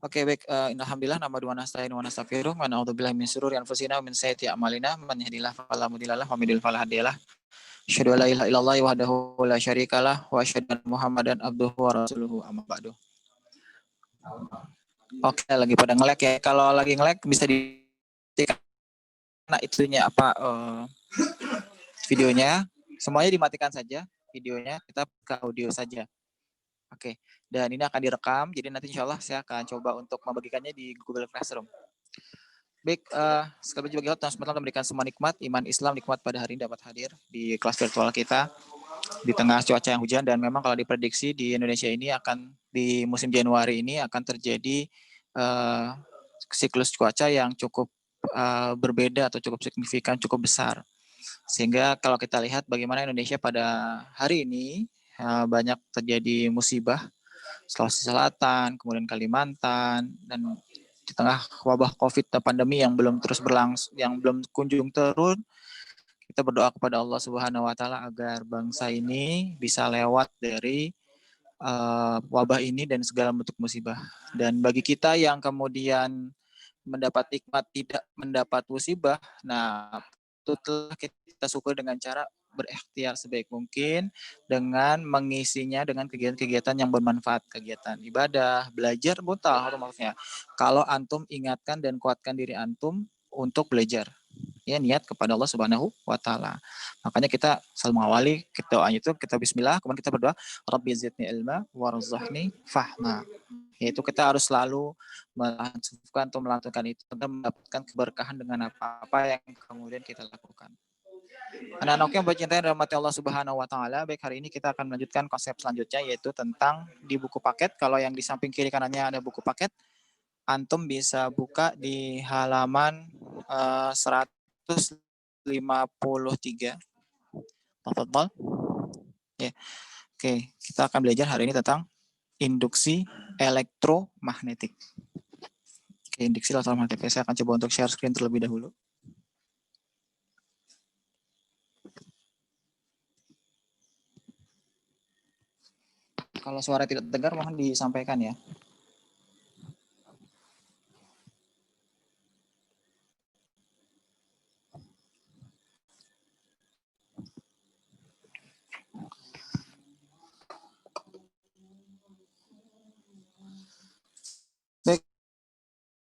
Oke, baik. Alhamdulillah, nama dua nasta'in wa nastaghfiruh wa na'udzubillahi min syururi anfusina wa min sayyiati a'malina. Man yahdihillahu fala mudhillalah wa man yudhlil fala hadiyalah. Asyhadu an la ilaha illallah wahdahu la syarikalah wa asyhadu anna Muhammadan abduhu wa rasuluhu amma ba'du. Oke, lagi pada nge-lag ya. Kalau lagi nge-lag bisa di nah itunya apa videonya semuanya dimatikan saja, videonya kita ke audio saja. Oke, dan ini akan direkam, jadi nanti insya Allah saya akan coba untuk membagikannya di Google Classroom. Baik, sekali lagi bagi Allah SWT memberikan semua nikmat, iman Islam nikmat pada hari ini dapat hadir di kelas virtual kita di tengah cuaca yang hujan, dan memang kalau diprediksi di Indonesia ini akan di musim Januari ini akan terjadi siklus cuaca yang cukup berbeda atau cukup signifikan, cukup besar. Sehingga kalau kita lihat bagaimana Indonesia pada hari ini banyak terjadi musibah, Sulawesi Selatan, kemudian Kalimantan, dan di tengah wabah COVID dan pandemi yang belum terus berlangsung, yang belum kunjung turun, kita berdoa kepada Allah Subhanahu Wa Taala agar bangsa ini bisa lewat dari wabah ini dan segala bentuk musibah. Dan bagi kita yang kemudian mendapat nikmat tidak mendapat musibah, nah itu telah kita syukur dengan cara berikhtiar sebaik mungkin dengan mengisinya dengan kegiatan-kegiatan yang bermanfaat, kegiatan ibadah, belajar, buta maksudnya. Kalau antum ingatkan dan kuatkan diri antum untuk belajar, ya niat kepada Allah Subhanahu wa taala. Makanya kita selalu mengawali doanya itu kita bismillah, kemudian kita berdoa Rabbi zidni ilma warzuqni fahma. Yaitu kita harus selalu melakukan atau melakukan itu untuk mendapatkan keberkahan dengan apa-apa yang kemudian kita lakukan. Anak-anak yang bercinta dalam hati Allah Subhanahu wa taala, baik hari ini kita akan melanjutkan konsep selanjutnya yaitu tentang di buku paket. Kalau yang di samping kiri kanannya ada buku paket, antum bisa buka di halaman 153. Tafadhol. Ya. Oke, kita akan belajar hari ini tentang induksi elektromagnetik. Oke, induksi elektromagnetik. Saya akan coba untuk share screen terlebih dahulu. Kalau suara tidak terdengar mohon disampaikan ya. Baik,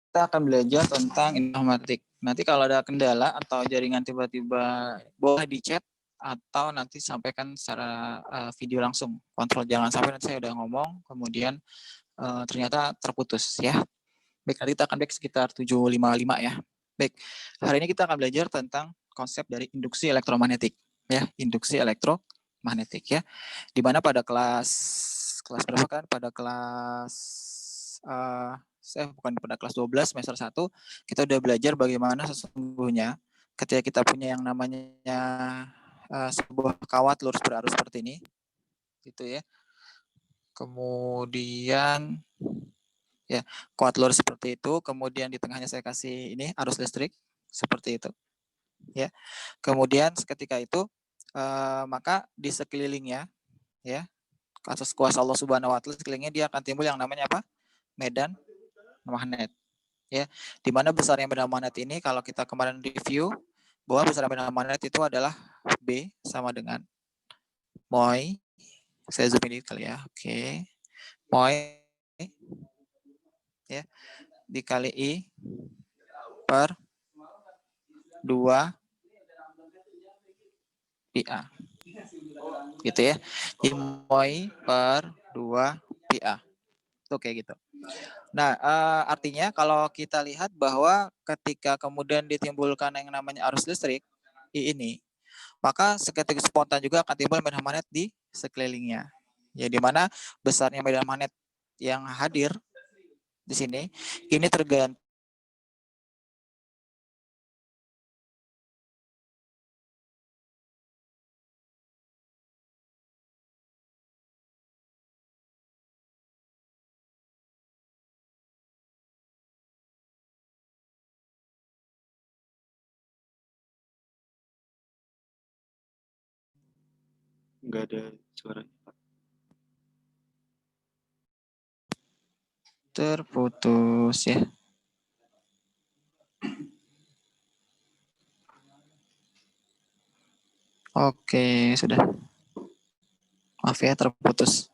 kita akan belajar tentang informatik. Nanti kalau ada kendala atau jaringan tiba-tiba boleh di chat atau nanti sampaikan secara video langsung. Kontrol jangan sampai nanti saya udah ngomong kemudian ternyata terputus ya. Baik, nanti kita akan back sekitar 7.55 ya. Baik, hari ini kita akan belajar tentang konsep dari induksi elektromagnetik ya, induksi elektromagnetik ya. Di mana pada kelas berapa kan? Pada kelas saya bukan pada kelas 12 semester 1 kita udah belajar bagaimana sesungguhnya ketika kita punya yang namanya sebuah kawat lurus berarus seperti ini gitu ya. Kemudian ya, kawat lurus seperti itu, kemudian di tengahnya saya kasih ini arus listrik seperti itu. Ya. Kemudian seketika itu maka di sekelilingnya ya, atas kuasa Allah Subhanahu wa taala sekelilingnya dia akan timbul yang namanya apa? Medan magnet. Ya. Di mana besarnya medan magnet ini kalau kita kemarin review bahwa besar medan magnet itu adalah B sama dengan Moy. Saya zoom ini kali ya. Oke. Moy ya dikali I per 2 pi A. Gitu ya. Jadi Moy per 2 pi A. Itu kayak gitu. Nah, artinya kalau kita lihat bahwa ketika kemudian ditimbulkan yang namanya arus listrik I ini, maka seketika spontan juga akan timbul medan magnet di sekelilingnya. Ya, di mana besarnya medan magnet yang hadir di sini ini tergantung Nggak ada suaranya. Terputus ya. Oke, sudah. Maaf ya, terputus.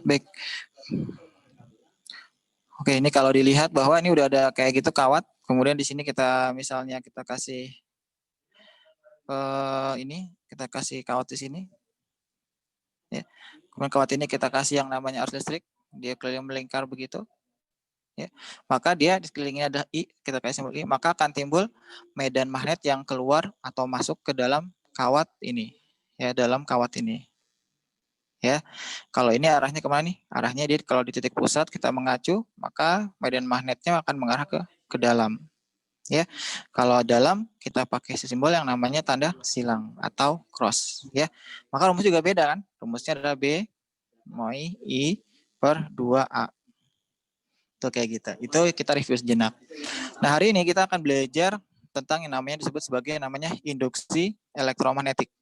Baik. Oke, ini kalau dilihat bahwa ini udah ada kayak gitu kawat. Kemudian di sini kita misalnya kita kasih ini, kita kasih kawat di sini. Ya. Kemudian kawat ini kita kasih yang namanya arus listrik. Dia keliling melingkar begitu. Ya. Maka dia di sekelilingnya ada I, kita kasih simbol I, maka akan timbul medan magnet yang keluar atau masuk ke dalam kawat ini. Ya, dalam kawat ini. Ya, kalau ini arahnya kemana nih? Arahnya dia kalau di titik pusat kita mengacu, maka medan magnetnya akan mengarah ke dalam. Ya, kalau dalam kita pakai simbol yang namanya tanda silang atau cross. Ya, maka rumus juga beda kan? Rumusnya adalah B moi I per 2A. Itu kayak gitu. Itu kita review sejenak. Nah, hari ini kita akan belajar tentang yang namanya disebut sebagai namanya induksi elektromagnetik.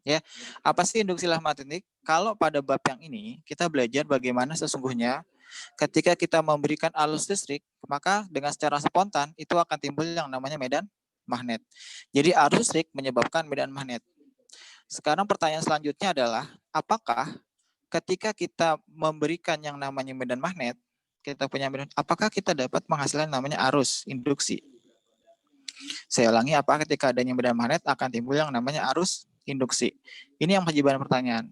Ya, apa sih induksi elektromagnetik? Kalau pada bab yang ini kita belajar bagaimana sesungguhnya ketika kita memberikan arus listrik, maka dengan secara spontan itu akan timbul yang namanya medan magnet. Jadi arus listrik menyebabkan medan magnet. Sekarang pertanyaan selanjutnya adalah apakah ketika kita memberikan yang namanya medan magnet, kita punya medan, apakah kita dapat menghasilkan namanya arus induksi? Saya ulangi, apa ketika adanya medan magnet akan timbul yang namanya arus induksi. Ini yang menjadi bahan pertanyaan.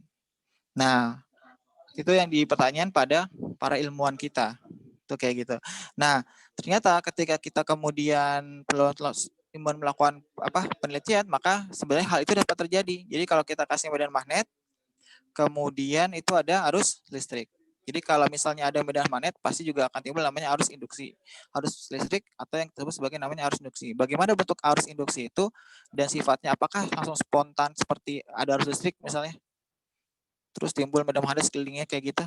Nah, itu yang di pertanyaan pada para ilmuwan kita. Itu kayak gitu. Nah, ternyata ketika kita kemudian melakukan penelitian, maka sebenarnya hal itu dapat terjadi. Jadi kalau kita kasih medan magnet, kemudian itu ada arus listrik. Jadi kalau misalnya ada medan magnet, pasti juga akan timbul namanya arus induksi. Arus listrik atau yang disebut sebagai namanya arus induksi. Bagaimana bentuk arus induksi itu dan sifatnya? Apakah langsung spontan seperti ada arus listrik misalnya? Terus timbul medan magnet sekelilingnya kayak gitu?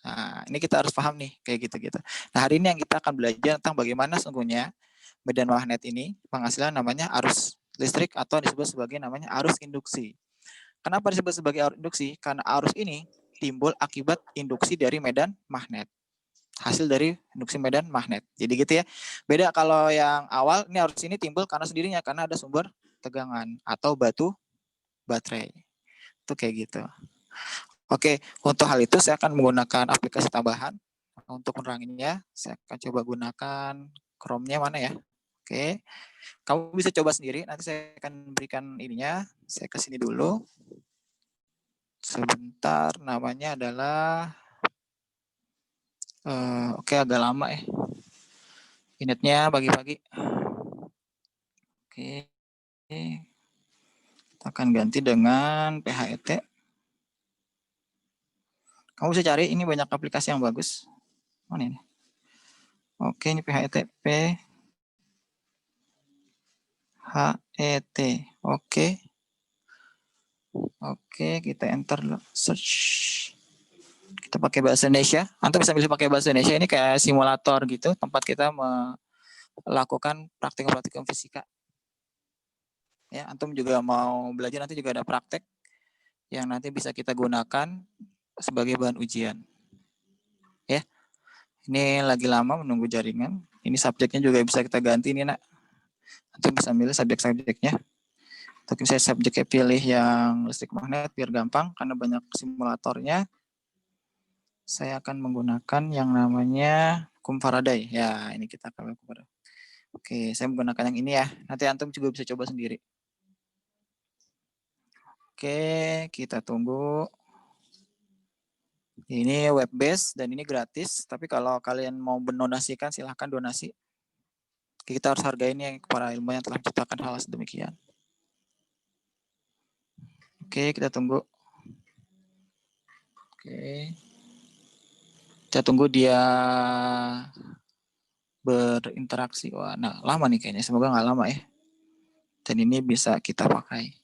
Nah, ini kita harus paham nih, kayak gitu-gitu. Nah, hari ini yang kita akan belajar tentang bagaimana sesungguhnya medan magnet ini penghasilan namanya arus listrik atau disebut sebagai namanya arus induksi. Kenapa disebut sebagai arus induksi? Karena arus ini timbul akibat induksi dari medan magnet. Hasil dari induksi medan magnet. Jadi gitu ya. Beda kalau yang awal, ini arus ini timbul karena sendirinya, karena ada sumber tegangan atau batu baterai. Itu kayak gitu. Oke, untuk hal itu saya akan menggunakan aplikasi tambahan. Untuk meneranginya, saya akan coba gunakan Chrome-nya mana ya. Oke, kamu bisa coba sendiri. Nanti saya akan berikan ininya. Saya ke sini dulu. Sebentar, namanya adalah oke, agak lama ya. Initnya pagi-pagi. Oke, kita akan ganti dengan PHET. Kamu bisa cari, ini banyak aplikasi yang bagus. Mana ini? Oke, ini PHET. PHET. Oke. Oke, kita enter dulu. Search. Kita pakai bahasa Indonesia. Antum bisa pilih pakai bahasa Indonesia. Ini kayak simulator gitu, tempat kita melakukan praktikum-praktikum fisika. Ya, antum juga mau belajar, nanti juga ada praktek yang nanti bisa kita gunakan sebagai bahan ujian. Ya. Ini lagi lama menunggu jaringan. Ini subjeknya juga bisa kita ganti nih, Nak. Antum bisa milih subjek-subjeknya. Tapi saya subjeknya pilih yang listrik magnet biar gampang karena banyak simulatornya. Saya akan menggunakan yang namanya hukum Faraday. Ya, ini kita akan hukum Faraday. Oke, saya menggunakan yang ini ya. Nanti antum juga bisa coba sendiri. Oke, kita tunggu. Ini web base dan ini gratis. Tapi kalau kalian mau mendonasikan, silahkan donasi. Kita harus hargai ini para ilmuwan yang telah menciptakan hal sedemikian. Oke, kita tunggu. Oke. Kita tunggu dia berinteraksi. Wah, nah lama nih kayaknya. Semoga nggak lama ya. Dan ini bisa kita pakai.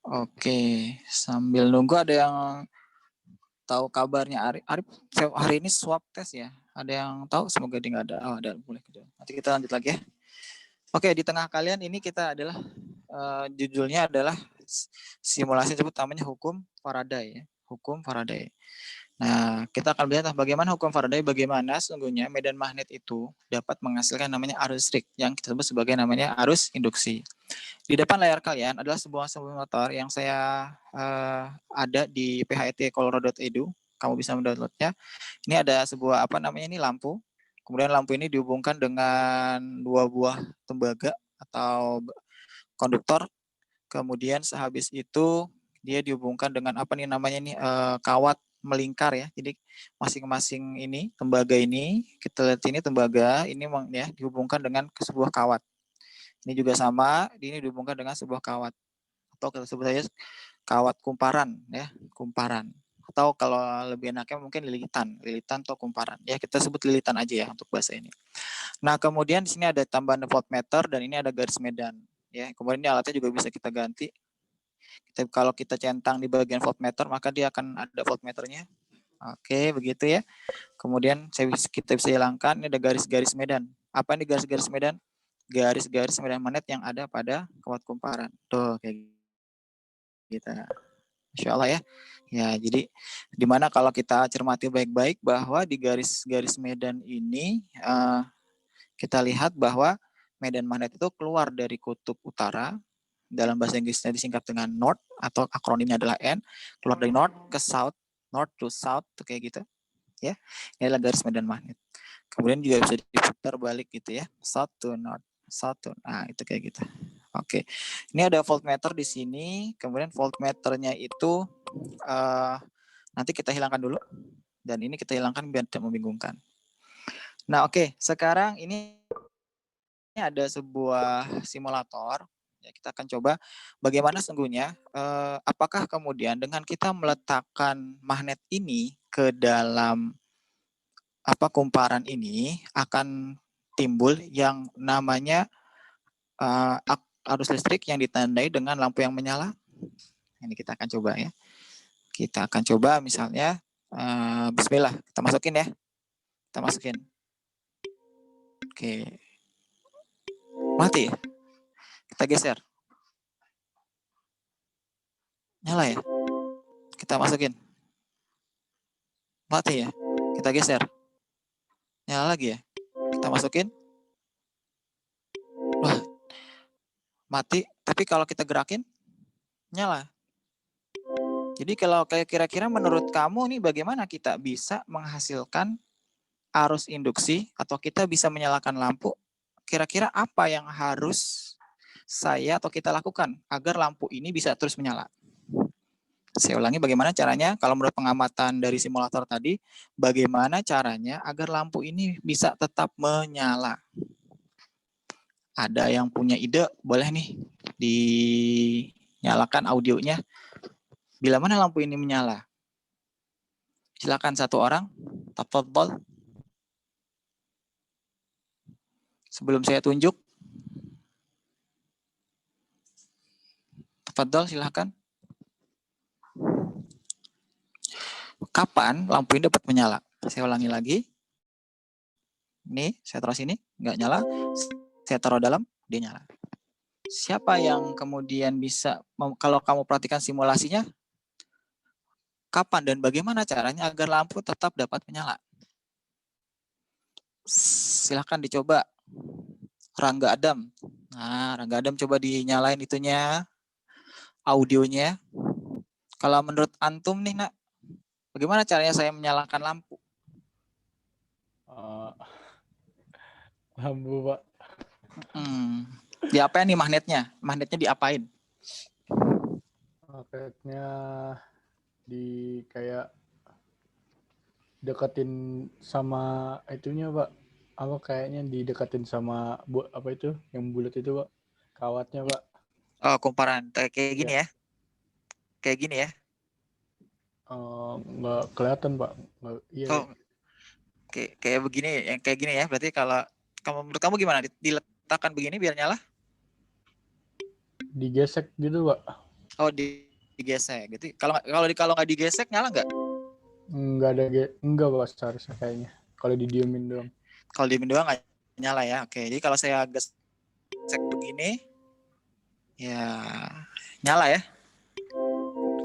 Oke, sambil nunggu ada yang tahu kabarnya Arif? Arif hari ini swab tes ya? Ada yang tahu? Semoga dia nggak ada. Oh, ada, boleh. Nanti kita lanjut lagi ya. Oke, di tengah kalian ini kita adalah judulnya adalah simulasi, sebut namanya hukum Faraday ya. Hukum Faraday. Nah, kita akan melihat bagaimana hukum Faraday, bagaimana sesungguhnya medan magnet itu dapat menghasilkan namanya arus listrik yang kita sebut sebagai namanya arus induksi. Di depan layar kalian adalah sebuah simulator yang saya ada di phet.colorado.edu. Kamu bisa mendownloadnya. Ini ada sebuah ini lampu. Kemudian lampu ini dihubungkan dengan dua buah tembaga atau konduktor. Kemudian sehabis itu dia dihubungkan dengan kawat melingkar ya. Jadi masing-masing ini tembaga ini, kita lihat ini tembaga ini ya dihubungkan dengan sebuah kawat. Ini juga sama, ini dihubungkan dengan sebuah kawat atau kita sebut saja kawat kumparan ya, kumparan. Atau kalau lebih enaknya mungkin lilitan atau kumparan. Ya kita sebut lilitan aja ya untuk bahasa ini. Nah, kemudian di sini ada tambahan voltmeter dan ini ada garis medan ya. Kemudian ini alatnya juga bisa kita ganti. Kalau kita centang di bagian voltmeter maka dia akan ada voltmeternya. Oke, begitu ya. Kemudian kita bisa hilangkan, ini ada garis-garis medan. Apa ini garis-garis medan? Garis-garis medan magnet yang ada pada kawat kumparan. Tuh, kayak gitu. Insya Allah ya. Ya, jadi dimana kalau kita cermati baik-baik bahwa di garis-garis medan ini kita lihat bahwa medan magnet itu keluar dari kutub utara, dalam bahasa Inggrisnya disingkat dengan north atau akronimnya adalah N, keluar dari north ke south, north to south tuh kayak gitu ya. Ini adalah garis medan magnet. Kemudian juga bisa diputar balik gitu ya, south to north, south to, nah itu kayak gitu. Oke, ini ada voltmeter di sini. Kemudian voltmeternya itu nanti kita hilangkan dulu, dan ini kita hilangkan biar tidak membingungkan. Nah, oke, sekarang ini ada sebuah simulator. Ya, kita akan coba bagaimana sesungguhnya apakah kemudian dengan kita meletakkan magnet ini ke dalam kumparan ini akan timbul yang namanya arus listrik yang ditandai dengan lampu yang menyala. Ini kita akan coba ya. Kita akan coba misalnya bismillah, kita masukin ya. Kita masukin. Oke. Mati. Kita geser. Nyala ya. Kita masukin. Mati ya. Kita geser. Nyala lagi ya. Kita masukin. Wah. Mati. Tapi kalau kita gerakin nyala. Jadi kalau kayak kira-kira menurut kamu nih bagaimana kita bisa menghasilkan arus induksi atau kita bisa menyalakan lampu? Kira-kira apa yang harus saya atau kita lakukan agar lampu ini bisa terus menyala? Saya ulangi, bagaimana caranya kalau menurut pengamatan dari simulator tadi, bagaimana caranya agar lampu ini bisa tetap menyala? Ada yang punya ide? Boleh nih dinyalakan audionya. Bila mana lampu ini menyala? Silakan satu orang. Tafadhol. Sebelum saya tunjuk. Tafadhol, silakan. Kapan lampu ini dapat menyala? Saya ulangi lagi. Ini, saya taruh sini, nggak nyala. Saya taruh dalam, dia nyala. Siapa yang kemudian bisa, kalau kamu perhatikan simulasinya, kapan dan bagaimana caranya agar lampu tetap dapat menyala? Silahkan dicoba. Rangga Adam. Nah, Rangga Adam coba dinyalain itunya, audionya. Kalau menurut Antum nih, Nak, bagaimana caranya saya menyalakan lampu? Lampu, Pak. Diapain nih magnetnya? Magnetnya diapain? Magnetnya di kayak deketin sama itunya, Pak. Apa kayaknya dideketin sama apa itu yang bulat itu, Pak? Kawatnya, Pak. Oh, kumparan. Kayak gini ya? Kayak gini ya? Nggak kelihatan, Pak. Nggak, iya. Oh, kayak begini, yang kayak gini ya. Berarti kalau menurut kamu gimana? Diletakkan begini biar nyala? Digesek gitu, Pak. Oh, digesek gitu. Kalau nggak digesek nyala nggak? Enggak, Pak, seharusnya kayaknya. Kalau didiemin doang. Kalau didiemin doang nggak nyala ya. Oke, jadi kalau saya gesek begini, ya nyala ya.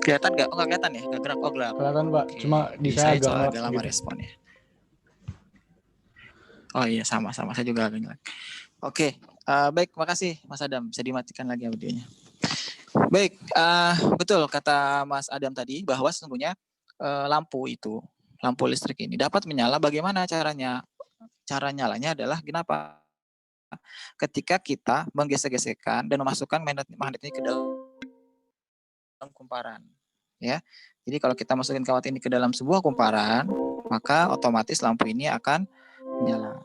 Kelihatan nggak? Oh nggak kelihatan ya? Nggak gerak? Oh gelap. Kelihatan Pak, Oke. cuma di saya agak ngelak agak lama gitu. responnya. Oh iya sama-sama, saya juga agak ngelak. Oke, baik, makasih Mas Adam. Bisa dimatikan lagi audionya. Baik, betul kata Mas Adam tadi bahwa sesungguhnya lampu listrik ini dapat menyala. Bagaimana caranya? Cara nyalanya adalah kenapa? Ketika kita menggesek-gesekkan dan memasukkan magnet ini ke dalam kumparan, ya. Jadi kalau kita masukin kawat ini ke dalam sebuah kumparan, maka otomatis lampu ini akan menyala.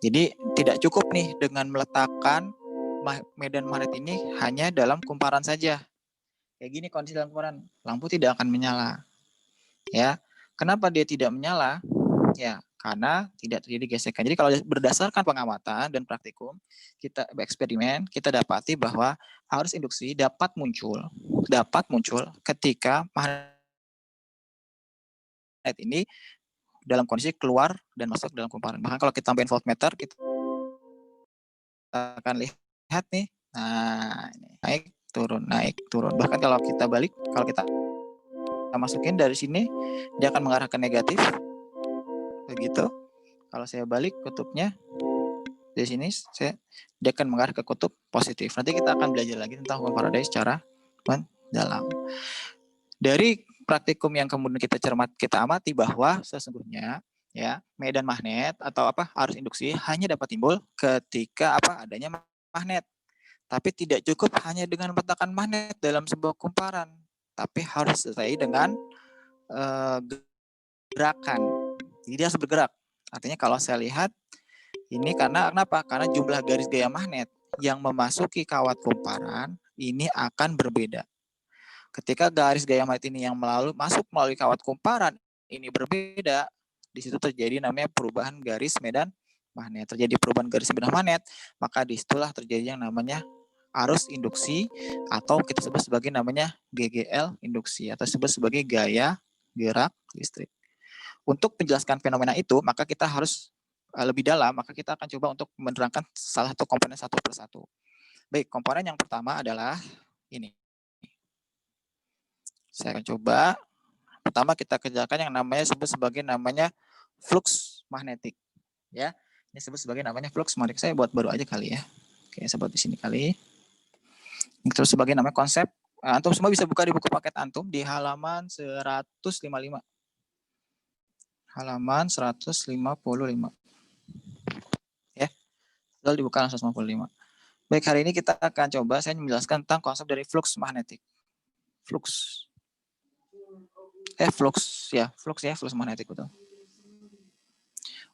Jadi tidak cukup nih dengan meletakkan medan magnet ini hanya dalam kumparan saja. Kayak gini kondisi dalam kumparan, lampu tidak akan menyala. Ya, kenapa dia tidak menyala? Ya, karena tidak terjadi gesekan. Jadi kalau berdasarkan pengamatan dan praktikum, kita eksperimen, kita dapati bahwa arus induksi dapat muncul ketika magnet ini dalam kondisi keluar dan masuk dalam kumparan. Bahkan kalau kita tambahin voltmeter, kita akan lihat nih, nah ini naik turun. Bahkan kalau kita balik, kalau kita masukin dari sini, dia akan mengarah ke negatif, begitu. Kalau saya balik kutubnya dari sini, dia akan mengarah ke kutub positif. Nanti kita akan belajar lagi tentang hukum Faraday secara mendalam. Dari praktikum yang kemudian kita amati bahwa sesungguhnya ya medan magnet atau arus induksi hanya dapat timbul ketika adanya magnet. Tapi tidak cukup hanya dengan meletakkan magnet dalam sebuah kumparan, tapi harus disertai dengan gerakan. Jadi dia harus bergerak. Artinya kalau saya lihat ini kenapa? Karena jumlah garis gaya magnet yang memasuki kawat kumparan ini akan berbeda. Ketika garis gaya magnet ini yang masuk melalui kawat kumparan ini berbeda, di situ terjadi namanya perubahan garis medan magnet. Terjadi perubahan garis medan magnet, maka disitulah terjadi yang namanya arus induksi atau kita sebut sebagai namanya GGL induksi atau disebut sebagai gaya gerak listrik. Untuk menjelaskan fenomena itu, maka kita harus lebih dalam, maka kita akan coba untuk menerangkan salah satu komponen satu persatu. Baik, komponen yang pertama adalah ini. Saya akan coba. Pertama kita kerjakan yang namanya disebut sebagai namanya flux magnetik. Ya, ini disebut sebagai namanya flux magnetik. Saya buat baru aja kali ya. Oke, saya buat di sini kali. Terus sebagai namanya konsep, antum semua bisa buka di buku paket antum di halaman 155. Halaman 155. Ya, lalu dibuka 155. Baik, hari ini kita akan coba saya menjelaskan tentang konsep dari flux magnetik. Flux magnetik betul.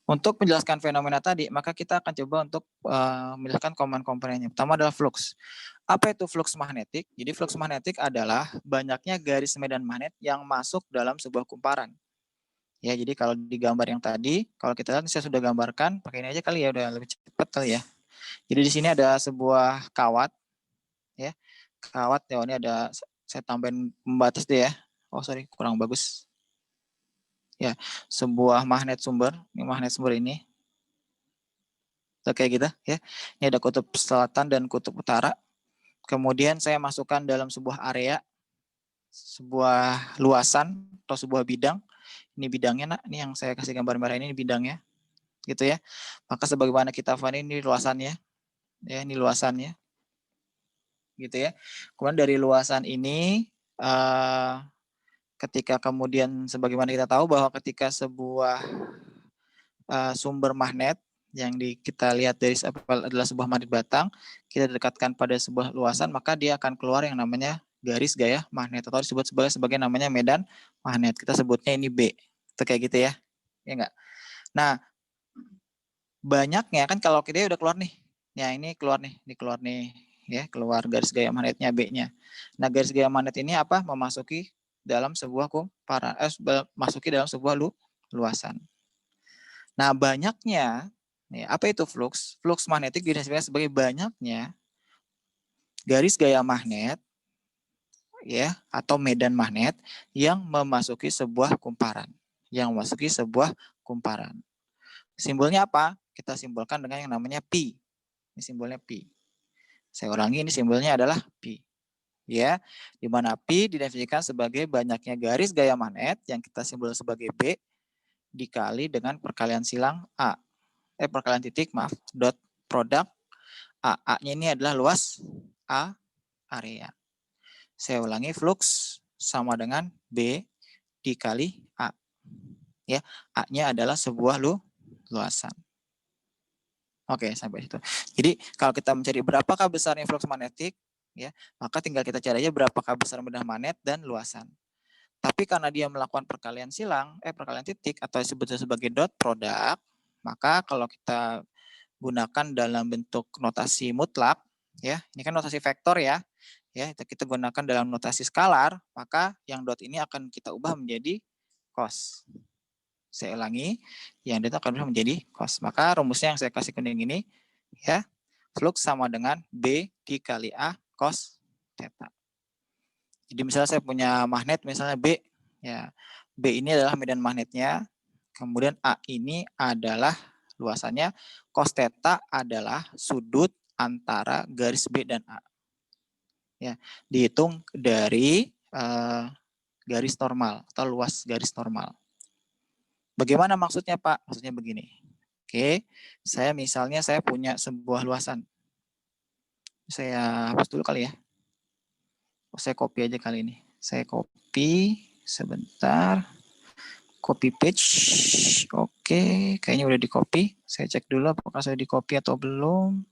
Untuk menjelaskan fenomena tadi, maka kita akan coba untuk menjelaskan komponen-komponennya. Pertama adalah flux. Apa itu flux magnetik? Jadi flux magnetik adalah banyaknya garis medan magnet yang masuk dalam sebuah kumparan. Ya, jadi kalau di gambar yang tadi, kalau kita lihat saya sudah gambarkan, pakai ini aja kali ya, udah lebih cepat kali ya. Jadi di sini ada sebuah kawat, ya, kawat ya, ini ada, saya tambahin pembatas deh ya. Oh sorry, kurang bagus. Ya, sebuah magnet sumber, ini magnet sumber ini. Kayak gitu ya. Ini ada kutub selatan dan kutub utara. Kemudian saya masukkan dalam sebuah area, sebuah luasan atau sebuah bidang. Ini bidangnya, nak. Ini yang saya kasih gambar merah ini bidangnya, gitu ya. Maka sebagaimana kita pahami ini luasannya, ya ini luasannya, gitu ya. Kemudian dari luasan ini, ketika kemudian sebagaimana kita tahu bahwa ketika sebuah sumber magnet yang kita lihat dari adalah sebuah magnet batang, kita dekatkan pada sebuah luasan, maka dia akan keluar yang namanya garis gaya magnet atau disebut sebagai namanya medan magnet. Kita sebutnya ini B. Itu kayak gitu ya. Ya enggak? Nah, banyaknya kan kalau kita udah keluar nih. Ya, ini keluar nih ya, keluar garis gaya magnetnya B-nya. Nah, garis gaya magnet ini memasuki dalam sebuah kumparan, masuki dalam sebuah luasan. Nah, banyaknya, apa itu flux? Flux magnetik didefinisikan sebagai banyaknya garis gaya magnet, ya, atau medan magnet yang memasuki sebuah kumparan. Simbolnya apa? Kita simbolkan dengan yang namanya pi. Ini simbolnya pi. Saya ulangi, ini simbolnya adalah pi. ya, di mana pi didefinisikan sebagai banyaknya garis gaya magnet yang kita simbol sebagai B dikali dengan perkalian silang A. Perkalian titik, maaf, dot produk A. A-nya ini adalah luas, A area. Saya ulangi, flux sama dengan B dikali A. Ya, A-nya adalah sebuah luasan. Oke, sampai situ. Jadi kalau kita mencari berapakah besarnya flux magnetik, ya, maka tinggal kita cari aja berapakah besar medan magnet dan luasan. Tapi karena dia melakukan perkalian silang, perkalian titik atau disebut sebagai dot produk, maka kalau kita gunakan dalam bentuk notasi mutlak, ya, ini kan notasi vektor ya, kita gunakan dalam notasi skalar, maka yang dot ini akan kita ubah menjadi cos. Saya ulangi, yang dot akan berubah menjadi cos. Maka rumusnya yang saya kasih kuning ini, ya, flux sama dengan B dikali A cos theta. Jadi misalnya saya punya magnet, misalnya B, ya, B ini adalah medan magnetnya, kemudian A ini adalah luasannya, cos theta adalah sudut antara garis B dan A. Ya, dihitung dari garis normal atau luas garis normal. Bagaimana maksudnya, Pak? Maksudnya begini. Oke, misalnya saya punya sebuah luasan. Saya hapus dulu kali ya. Saya copy aja kali ini. Saya copy sebentar. Copy page. Oke, kayaknya udah di copy. Saya cek dulu apakah saya di copy atau belum.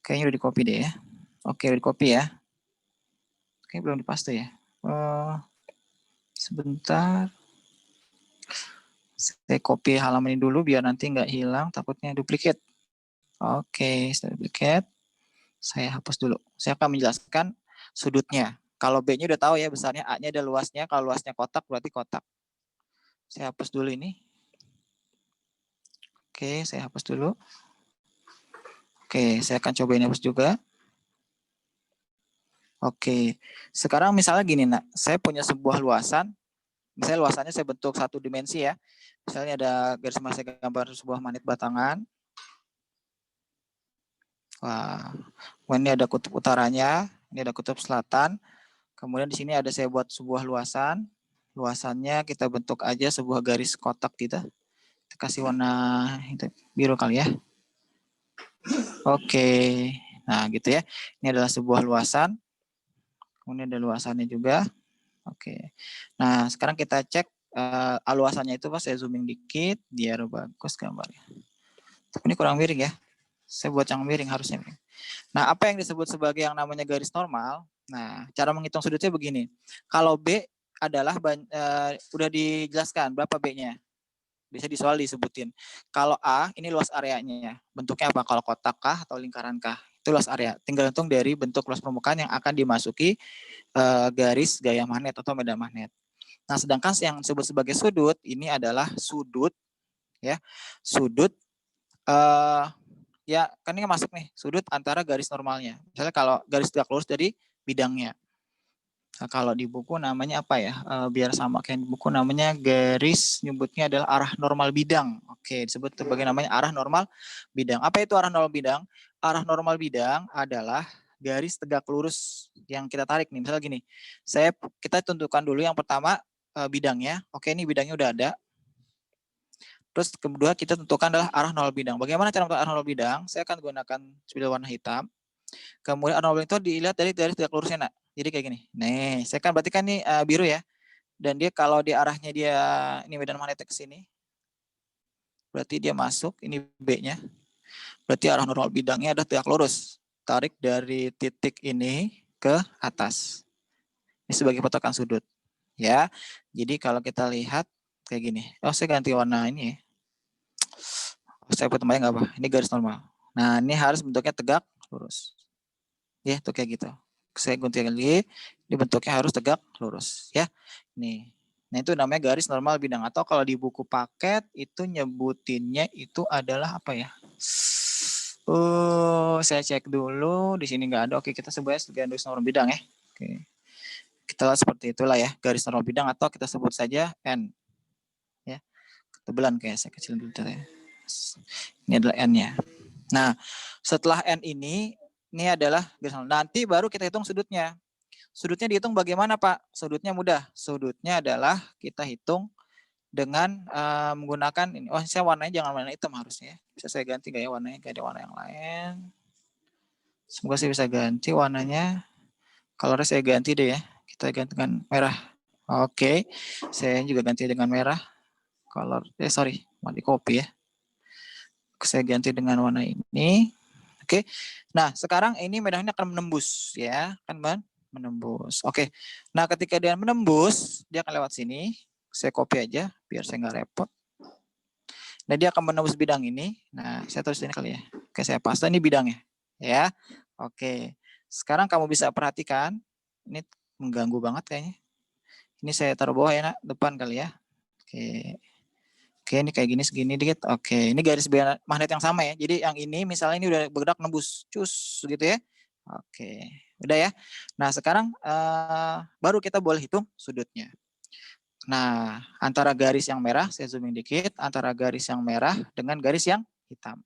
Kayaknya udah di copy deh ya. Oke, udah di copy ya. Oke, belum di paste ya. Sebentar. Saya copy halaman ini dulu biar nanti nggak hilang, takutnya duplikat. Oke, setelah duplikat, saya hapus dulu. Saya akan menjelaskan sudutnya. Kalau B-nya udah tahu ya besarnya, A-nya ada luasnya. Kalau luasnya kotak berarti kotak. Saya hapus dulu ini. Oke, saya hapus dulu. Oke, saya akan coba ini hapus juga. Oke, sekarang misalnya gini, nak, saya punya sebuah luasan. Misalnya luasannya saya bentuk satu dimensi ya. Misalnya ada garis masa gambar sebuah magnet batangan. Wah, ini ada kutub utaranya, ini ada kutub selatan. Kemudian di sini ada saya buat sebuah luasan. Luasannya kita bentuk aja sebuah garis kotak gitu. Kita kasih warna biru kali ya. Oke, nah gitu ya. Ini adalah sebuah luasan. Kemudian ada luasannya juga. Oke. Nah, sekarang kita cek luasannya itu, pas saya zooming dikit biar bagus gambarnya. Tapi ini kurang miring ya. Saya buat yang miring harusnya. Nah, apa yang disebut sebagai yang namanya garis normal? Nah, cara menghitung sudutnya begini. Kalau B adalah udah dijelaskan berapa B-nya. Bisa di soal disebutin. Kalau A, ini luas areanya. Bentuknya apa? Kalau kotak kah atau lingkaran kah? Itu luas area. Tinggal hitung dari bentuk luas permukaan yang akan dimasuki garis gaya magnet atau medan magnet. Nah, sedangkan yang disebut sebagai sudut, ini adalah sudut, ya, sudut, ya kan ini masuk nih, sudut antara garis normalnya. Misalnya kalau garis tegak lurus dari bidangnya. Nah, kalau di buku namanya apa ya? Biar sama kayak di buku namanya garis, nyebutnya adalah arah normal bidang. Oke, disebut sebagai namanya arah normal bidang. Apa itu arah normal bidang? Arah normal bidang adalah garis tegak lurus yang kita tarik nih. Misalnya gini, kita tentukan dulu yang pertama bidangnya. Oke, ini bidangnya udah ada. Terus kedua kita tentukan adalah arah normal bidang. Bagaimana cara menentukan arah normal bidang? Saya akan gunakan spidol warna hitam. Kemudian arah normal bidang itu dilihat dari garis tegak lurusnya, nak. Jadi kayak gini. Nih, saya kan berarti kan ini biru ya. Dan dia kalau di arahnya dia ini medan magnetik ke sini. Berarti dia masuk, ini B-nya. Berarti arah normal bidangnya ada tegak lurus. Tarik dari titik ini ke atas. Ini sebagai patokan sudut. Ya. Jadi kalau kita lihat kayak gini. Oh, saya ganti warna ini ya. Saya pertamanya nggak apa. Ini garis normal. Nah, ini harus bentuknya tegak lurus. Ya, itu kayak gitu. Saya ganti lagi. Ini bentuknya harus tegak lurus. Ya, nih. Nah, itu namanya garis normal bidang. Atau kalau di buku paket itu nyebutinnya itu adalah apa ya? Saya cek dulu. Di sini nggak ada. Oke, kita sebutnya sebagai garis normal bidang ya. Oke. Kita lihat seperti itulah ya, garis normal bidang atau kita sebut saja N. Ya. Ketebalan kayak saya kecilin dulu ya. Ini adalah N-nya. Nah, setelah N ini Ini adalah garis 0. Nanti baru kita hitung sudutnya. Sudutnya dihitung bagaimana, Pak? Sudutnya mudah. Sudutnya adalah kita hitung dengan menggunakan ini. Oh, saya warnanya jangan warna hitam harusnya. Bisa saya ganti gak ya warnanya? Gak ada warna yang lain. Semoga saya bisa ganti warnanya. Colornya saya ganti deh ya. Kita ganti dengan merah. Oke. Saya juga ganti dengan merah. Color, sorry. Mau di copy ya. Saya ganti dengan warna ini. Oke. Nah, sekarang ini merahnya akan menembus ya, kan Ban? Menembus. Oke. Nah, ketika dia menembus, dia akan lewat sini. Saya copy aja biar saya nggak repot. Nah, dia akan menembus bidang ini. Nah, saya tulis ini kali ya. Oke, saya paste ini bidangnya. Ya. Oke. Sekarang kamu bisa perhatikan. Ini mengganggu banget kayaknya. Ini saya taruh bawah ya, Nak. Depan kali ya. Oke. Oke, ini kayak gini segini dikit. Oke, ini garis magnet yang sama ya. Jadi yang ini misalnya ini udah bergerak nembus, cus gitu ya. Oke, udah ya. Nah sekarang baru kita boleh hitung sudutnya. Nah antara garis yang merah, saya zooming dikit, antara garis yang merah dengan garis yang hitam.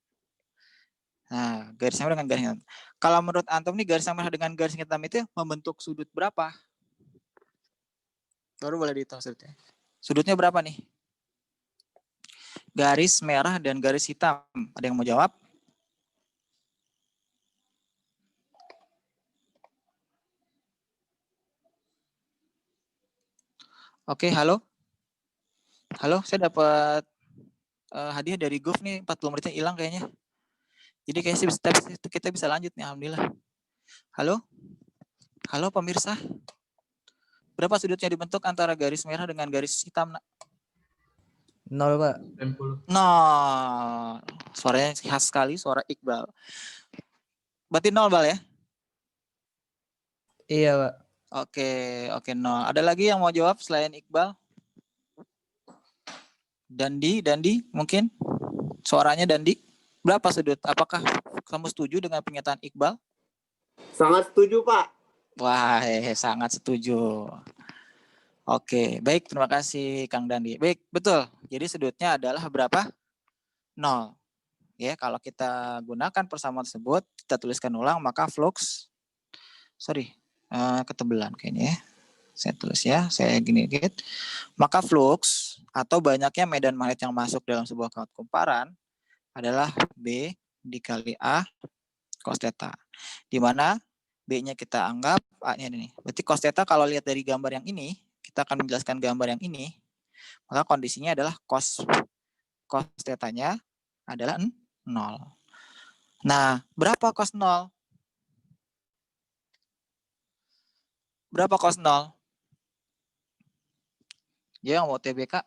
Nah garis yang merah dengan garis yang hitam. Kalau menurut antum nih garis yang merah dengan garis yang hitam itu membentuk sudut berapa? Baru boleh dihitung sudutnya. Sudutnya berapa nih? Garis merah dan garis hitam. Ada yang mau jawab? Oke, halo. Halo, saya dapat hadiah dari Gov nih, 40 menitnya hilang kayaknya. Jadi kayaknya kita bisa lanjut nih, alhamdulillah. Halo? Halo pemirsa. Berapa sudutnya dibentuk antara garis merah dengan garis hitam, Nak? 0, Pak. 0. Suaranya khas sekali, suara Iqbal. Berarti 0, Bal ya? Iya, Pak. Oke, 0. Ada lagi yang mau jawab selain Iqbal? Dandi, mungkin? Suaranya Dandi. Berapa sudut? Apakah kamu setuju dengan pernyataan Iqbal? Sangat setuju, Pak. Wah, sangat setuju. Oke, baik. Terima kasih, Kang Dandi. Baik, betul. Jadi sudutnya adalah berapa? 0. Ya, kalau kita gunakan persamaan tersebut, kita tuliskan ulang, maka flux, ketebelan kayaknya ya. Saya tulis ya, saya gini dikit. Maka flux atau banyaknya medan magnet yang masuk dalam sebuah kawat kumparan adalah B dikali A cos theta. Di mana B-nya kita anggap A-nya ini. Berarti cos theta kalau lihat dari gambar yang ini, kita akan menjelaskan gambar yang ini, maka kondisinya adalah cos theta-nya adalah 0. Nah, berapa cos 0? Berapa cos 0? Dia yang mau TBK?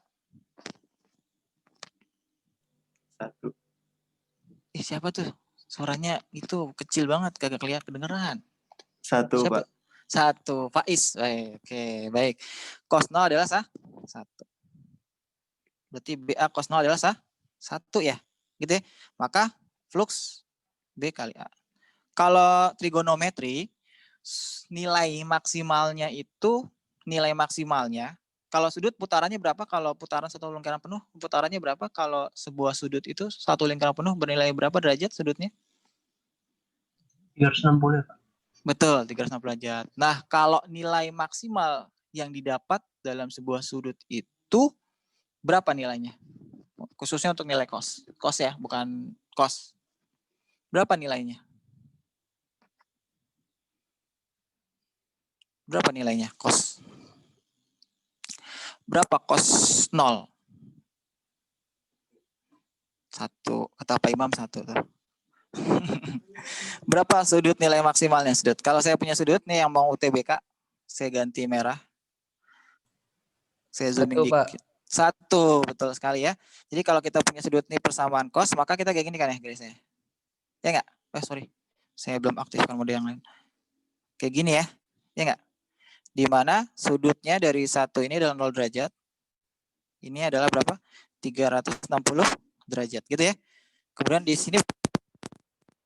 1. Siapa tuh? Suaranya itu kecil banget, kagak kelihatan kedengeran. 1, Siapa? Pak. 1, Faiz. Oke, baik. Cos 0 adalah 1. Berarti BA cos 0 adalah 1 ya. Gitu ya. Maka flux B kali A. Kalau trigonometri, nilai maksimalnya kalau sudut putarannya berapa? Kalau putaran satu lingkaran penuh, putarannya berapa? Kalau sebuah sudut itu satu lingkaran penuh bernilai berapa derajat sudutnya? 360 ya, Pak. Betul, 360 derajat. Nah, kalau nilai maksimal yang didapat dalam sebuah sudut itu berapa nilainya? Khususnya untuk nilai cos. Cos ya, bukan cos. Berapa nilainya? Berapa nilainya cos? Berapa cos 0? 1. Kata Pak Imam 1 tuh. Berapa sudut nilai maksimalnya sudut? Kalau saya punya sudut nih yang mau UTBK, saya ganti merah. Saya zooming 1, Pak. dikit. 1, betul sekali ya. Jadi kalau kita punya sudut nih persamaan cos, maka kita kayak gini kan ya garisnya. Ya enggak? Sorry. Saya belum aktifkan mode yang lain. Kayak gini ya. Ya enggak? Di mana sudutnya dari 1 ini adalah 0 derajat. Ini adalah berapa? 360 derajat gitu ya. Kemudian di sini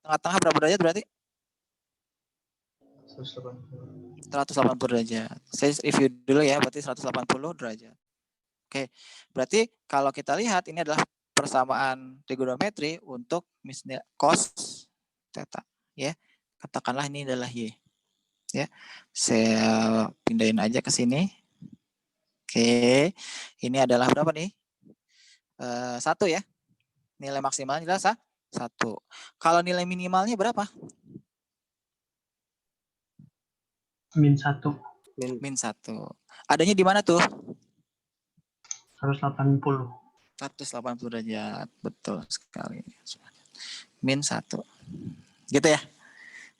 tengah-tengah berapa derajat berarti? 180 derajat. Saya review dulu ya, berarti 180 derajat. Oke, berarti kalau kita lihat ini adalah persamaan trigonometri untuk misalnya cos theta, ya. Katakanlah ini adalah Y. Ya, saya pindahin aja ke sini. Oke, ini adalah berapa nih? 1 ya. Nilai maksimalnya adalah 1. Kalau nilai minimalnya berapa? -1. Min 1. Adanya di mana tuh? 180. 180 derajat. Betul sekali. Min 1. Gitu ya?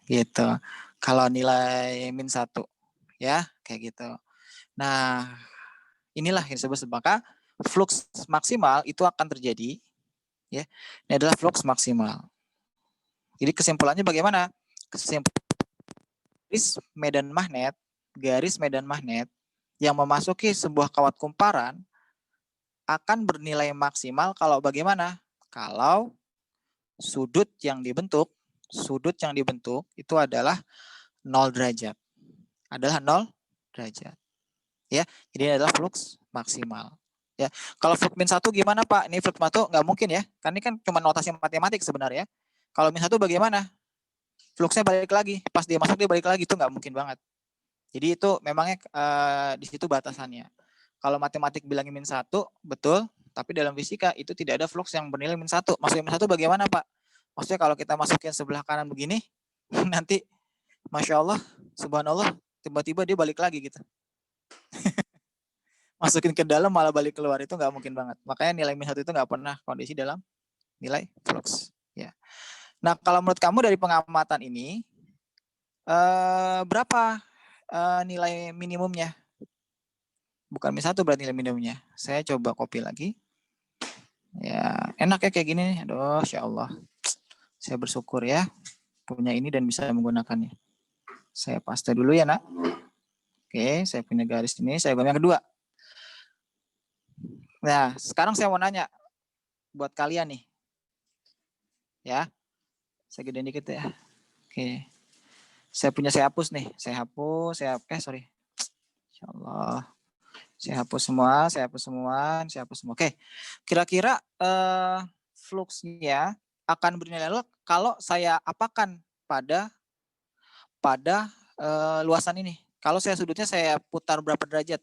Gitu. Kalau nilai min 1. Ya, kayak gitu. Nah, inilah yang disebut maka flux maksimal itu akan terjadi. Ya, ini adalah flux maksimal. Jadi kesimpulannya bagaimana? Garis medan magnet yang memasuki sebuah kawat kumparan akan bernilai maksimal kalau bagaimana? Kalau sudut yang dibentuk itu adalah 0 derajat. Adalah 0 derajat. Ya, jadi ini adalah flux maksimal. Ya, kalau flux min 1 gimana Pak? Ini flux min 1 nggak mungkin ya. Kan ini kan cuma notasi matematik sebenarnya. Kalau min 1 bagaimana? Fluxnya balik lagi. Pas dia masuk dia balik lagi, itu nggak mungkin banget. Jadi itu memangnya di situ batasannya. Kalau matematik bilangin min 1, betul. Tapi dalam fisika itu tidak ada flux yang bernilai min 1. Maksudnya min 1 bagaimana Pak? Maksudnya kalau kita masukin sebelah kanan begini, nanti Masya Allah, Subhanallah, tiba-tiba dia balik lagi gitu. Masukin ke dalam malah balik keluar, itu nggak mungkin banget. Makanya nilai min 1 itu nggak pernah kondisi dalam nilai flux. Ya. Nah, kalau menurut kamu dari pengamatan ini, berapa nilai minimumnya? Bukan min 1 berarti nilai minimumnya. Saya coba copy lagi. Ya, enak ya kayak gini nih. Aduh, Insya Allah. Saya bersyukur ya punya ini dan bisa menggunakannya. Saya paste dulu ya, Nak. Oke, saya punya garis ini. Saya gambar yang kedua. Nah, sekarang saya mau nanya buat kalian nih. Ya. Saya gedein dikit ya. Oke. Saya hapus nih. Saya hapus. Sorry. Insya Allah. Saya hapus semua. Oke. Kira-kira fluxnya akan bernilai nol kalau saya apakan pada luasan ini. Kalau saya sudutnya saya putar berapa derajat?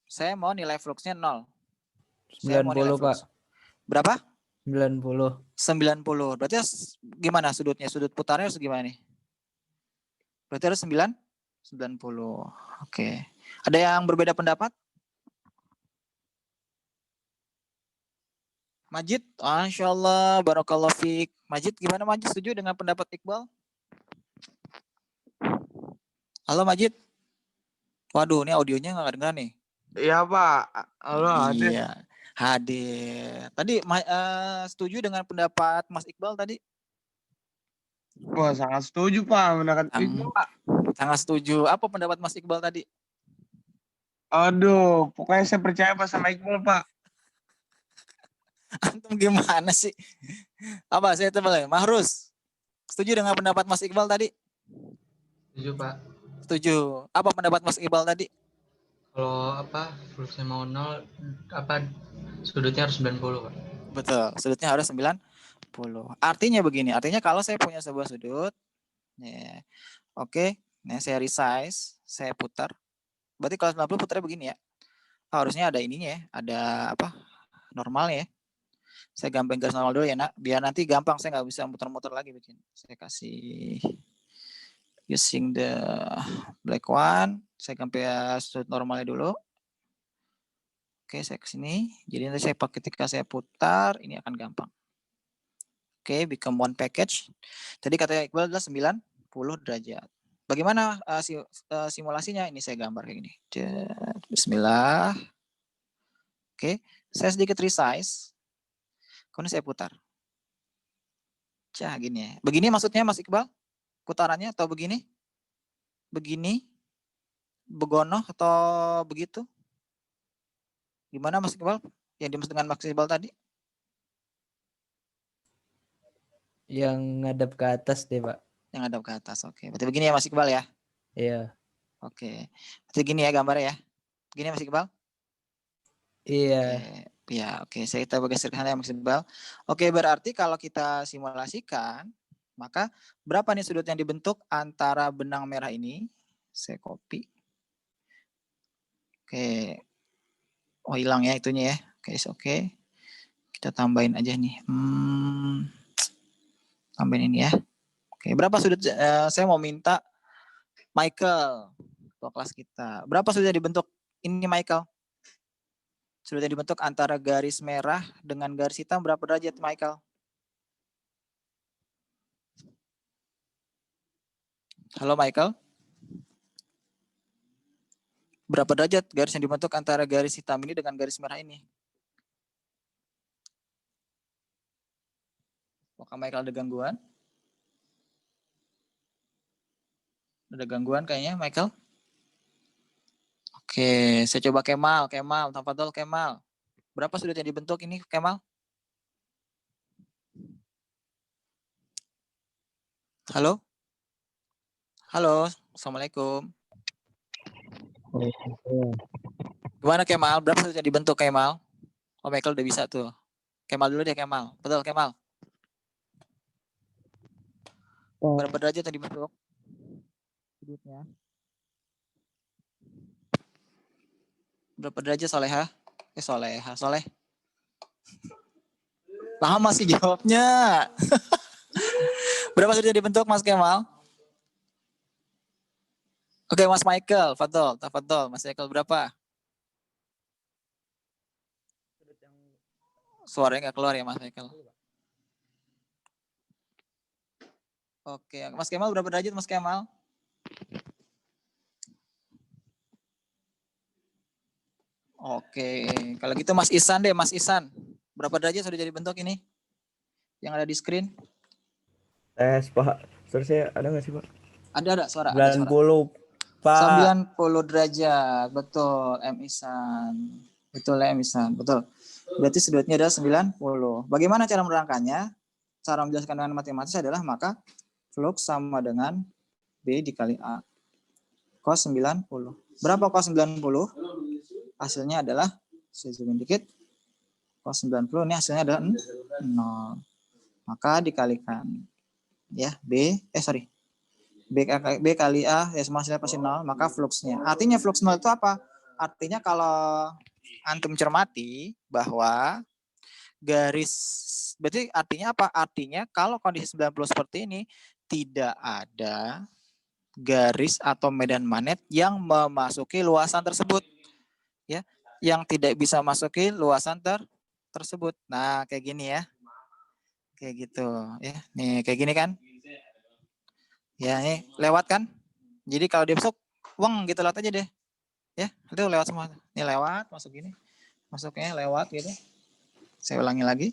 Saya mau nilai fluxnya 0. 90 Pak. Berapa? 90. 90. Berarti gimana sudutnya? Sudut putarnya harus gimana nih? Berarti harus 90. Oke. Ada yang berbeda pendapat? Majid, Masya Allah, Barakallahu Fik. Majid, gimana Majid? Setuju dengan pendapat Iqbal? Halo Majid. Waduh, ini audionya nggak kedengeran nih. Iya Pak. Halo, hadir. Iya, hadir. Tadi setuju dengan pendapat Mas Iqbal tadi? Wah, sangat setuju Pak mendapat itu Pak. Sangat setuju. Apa pendapat Mas Iqbal tadi? Aduh, pokoknya saya percaya Pak sama Iqbal Pak. Antum gimana sih? Apa saya tebal ya? Mahrus. Setuju dengan pendapat Mas Iqbal tadi? Setuju Pak. Setuju. Apa pendapat Mas Iqbal tadi? Kalau fluxnya mau 0, sudutnya harus 90 Pak. Betul, sudutnya harus 90. Artinya begini, artinya kalau saya punya sebuah sudut, ya, oke, nah saya resize, saya putar. Berarti kalau 90 putarnya begini ya. Harusnya ada ininya ya, ada apa? Normalnya ya. Saya gampang garis normal dulu ya, Nak. Biar nanti gampang, saya nggak bisa muter-muter lagi bikin. Saya kasih using the black one. Saya gampang sudut normalnya dulu. Oke, saya ke sini. Jadi nanti saya pakai ketika saya putar, ini akan gampang. Oke, become one package. Tadi kata Iqbal adalah 90 derajat. Bagaimana simulasinya? Ini saya gambar kayak gini. Bismillah. Oke, saya sedikit resize. Kemudian saya putar. Cah, gini ya. Begini maksudnya Mas Iqbal? Putarannya atau begini? Begini? Begono atau begitu? Gimana Mas Iqbal? Yang dimaksud dengan Mas Iqbal tadi? Yang ngadap ke atas deh Pak. Yang ngadap ke atas, oke. Berarti begini ya Mas Iqbal ya? Iya. Oke. Berarti gini ya gambarnya ya? Begini Mas Iqbal? Iya. Oke. Ya, oke. Saya kita bagi ya Mas Iqbal. Oke, berarti kalau kita simulasikan, Maka berapa nih sudut yang dibentuk antara benang merah ini? Saya copy. Oke. Oh, hilang ya itunya ya. Oke, oke. Kita tambahin aja nih. Tambahin ini ya. Oke, berapa sudut? Saya mau minta Michael, ketua kelas kita. Berapa sudut yang dibentuk? Ini Michael. Sudut yang dibentuk antara garis merah dengan garis hitam berapa derajat, Michael? Halo, Michael. Berapa derajat garis yang dibentuk antara garis hitam ini dengan garis merah ini? Apakah Michael ada gangguan? Ada gangguan kayaknya, Michael? Oke, saya coba Kemal. Tafadhol Kemal. Berapa sudut yang dibentuk ini, Kemal? Halo? Halo, Assalamualaikum. Gimana Kemal? Berapa sudut yang dibentuk Kemal? Oh, Michael udah bisa tuh. Kemal dulu deh Kemal. Betul Kemal. Berapa derajat yang dibentuk? Sudutnya. Berapa derajat Soleha? Soleh. Lama sih jawabnya. Berapa sudut yang dibentuk Mas Kemal? Oke, Mas Michael, Tafadhol. Mas Michael berapa? Suaranya nggak keluar ya Mas Michael. Oke, Mas Kemal berapa derajat Mas Kemal? Oke, kalau gitu Mas Isan deh, Mas Isan. Berapa derajat sudah jadi bentuk ini? Yang ada di screen? Tes, Pak. Suara saya ada nggak sih, Pak? Ada suara. 90, Pak. 90 derajat, betul M Isan. Betul ya M Isan, betul. Berarti sudutnya adalah 90. Bagaimana cara menerangkannya? Cara menjelaskan dengan matematis adalah maka flux sama dengan B dikali A. Cos 90. Berapa cos 90? Hasilnya adalah, saya zoom dikit. Cos 90 ini hasilnya adalah 0. Maka dikalikan ya B kali A ya semua hasilnya pasti 0, maka fluxnya. Artinya flux 0 itu apa? Artinya kalau antum cermati bahwa berarti artinya apa? Artinya kalau kondisi 90 seperti ini tidak ada garis atau medan magnet yang memasuki luasan tersebut. Ya, yang tidak bisa masuki luasan tersebut. Nah, kayak gini ya. Kayak gitu ya. Nih, kayak gini kan? Ya, ini lewat kan? Jadi kalau dia masuk, gitu lewat aja deh. Ya, itu lewat semua. Ini lewat, masuk gini. Masuknya lewat gitu. Saya ulangi lagi.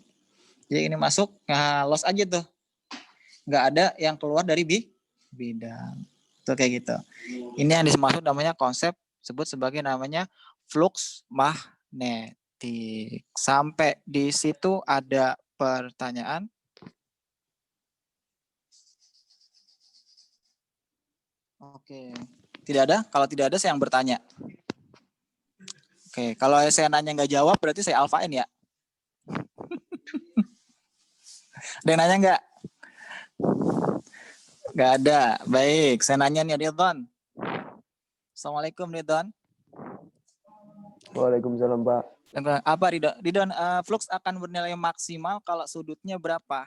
Jadi ini masuk, nah los aja tuh. Nggak ada yang keluar dari bidang. Tuh kayak gitu. Ini yang dimaksud namanya konsep sebut sebagai namanya flux magnetik. Sampai di situ ada pertanyaan? Oke. Tidak ada? Kalau tidak ada saya yang bertanya. Oke, kalau saya nanya nggak jawab berarti saya alfain ya. Ada yang nanya nggak? Nggak ada. Baik, saya nanya nih Ridwan. Assalamualaikum Ridwan. Waalaikumsalam, Pak. Apa Ridwan, flux akan bernilai maksimal kalau sudutnya berapa?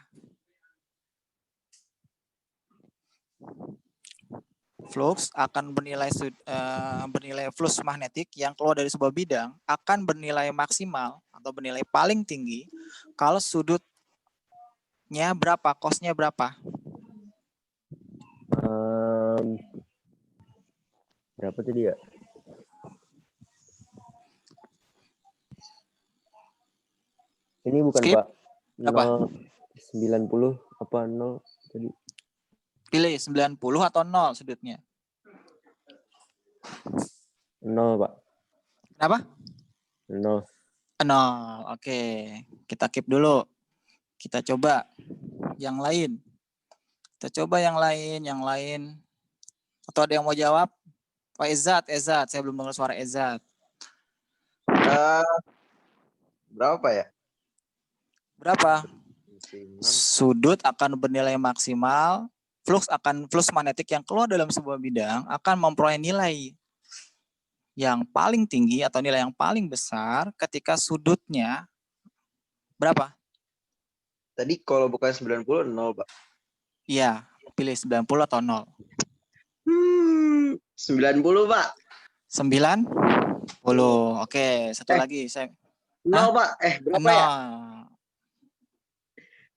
Flux akan bernilai flux magnetik yang keluar dari sebuah bidang akan bernilai maksimal atau bernilai paling tinggi kalau sudutnya berapa, cosnya berapa? Berapa tadi ya? Ini bukan Skip. Pak. Berapa? 90 apa 0 tadi? Pilih 90 atau 0 sudutnya. 0, Pak. Kenapa? 0. 0. Oke, kita keep dulu. Kita coba yang lain. Yang lain. Atau ada yang mau jawab? Pak Ezat, saya belum dengar suara Ezat. Berapa ya? Berapa? Sudut akan bernilai maksimal, flux magnetik yang keluar dalam sebuah bidang akan memperoleh nilai yang paling tinggi atau nilai yang paling besar ketika sudutnya berapa? Tadi kalau bukan 90, 0, Pak. Iya, pilih 90 atau 0. 90, Pak. 90. Oke, satu lagi. Saya 0, Pak. Berapa ya?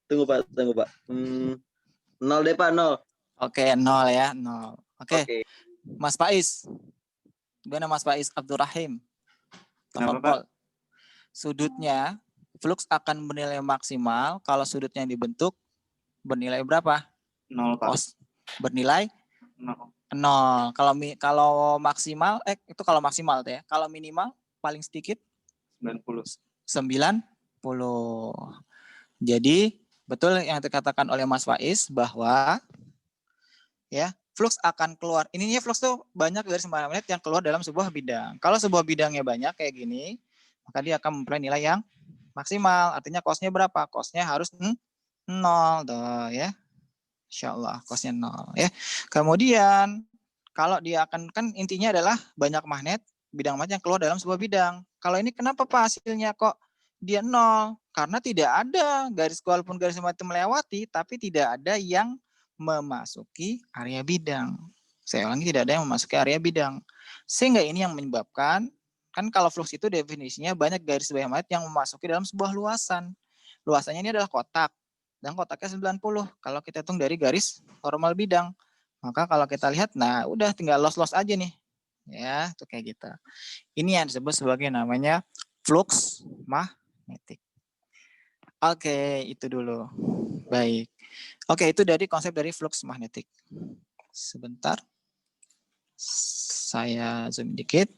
Tunggu, Pak. 0 deh, Pak, 0. Oke, 0 ya, 0. Oke. Oke. Mas Faiz. Gimana Mas Faiz Abdurrahim? Kenapa, Pak? Sudutnya, flux akan bernilai maksimal kalau sudutnya yang dibentuk bernilai berapa? 0, Pak. Bernilai 0. Kalau maksimal, itu kalau maksimal ya. Kalau minimal paling sedikit 90. 90. Jadi betul yang dikatakan oleh Mas Faiz bahwa ya flux akan keluar. Ininya flux tuh banyak garis magnet yang keluar dalam sebuah bidang. Kalau sebuah bidangnya banyak kayak gini, maka dia akan memperoleh nilai yang maksimal. Artinya cos-nya berapa? Cos-nya harus 0 tuh ya. Insyaallah cos-nya 0 ya. Kemudian kalau dia akan, kan intinya adalah banyak magnet, bidang magnet yang keluar dalam sebuah bidang. Kalau ini kenapa Pak hasilnya kok dia 0? Karena tidak ada garis, walaupun garis magnet melewati, tapi tidak ada yang memasuki area bidang. Saya ulangi, tidak ada yang memasuki area bidang. Sehingga ini yang menyebabkan, kan kalau flux itu definisinya banyak garis magnet yang memasuki dalam sebuah luasan. Luasannya ini adalah kotak. Dan kotaknya 90. Kalau kita hitung dari garis normal bidang. Maka kalau kita lihat, nah udah tinggal loss aja nih. Ya, itu kayak gitu. Ini yang disebut sebagai namanya flux magnetik. Oke, itu dulu. Baik. Oke, itu dari konsep dari flux magnetik. Sebentar. Saya zoom dikit.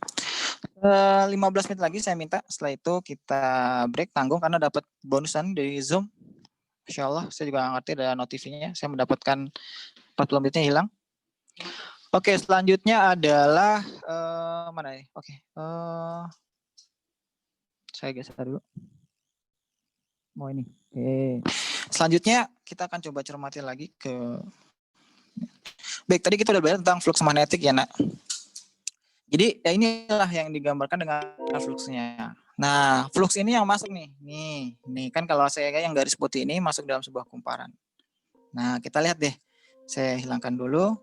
15 menit lagi saya minta. Setelah itu kita break, tanggung karena dapat bonusan dari Zoom. Insya Allah, saya juga nggak ngerti ada notifikasinya. Saya mendapatkan 40 menitnya hilang. Oke, selanjutnya adalah mana nih? Oke, saya geser dulu. Mau ini. Oke. Selanjutnya kita akan coba cermati lagi ke. Baik, tadi kita udah belajar tentang flux magnetik ya, Nak. Jadi ya inilah yang digambarkan dengan fluxnya. Nah, flux ini yang masuk nih. Nih kan kalau saya yang garis putih ini masuk dalam sebuah kumparan. Nah, kita lihat deh. Saya hilangkan dulu.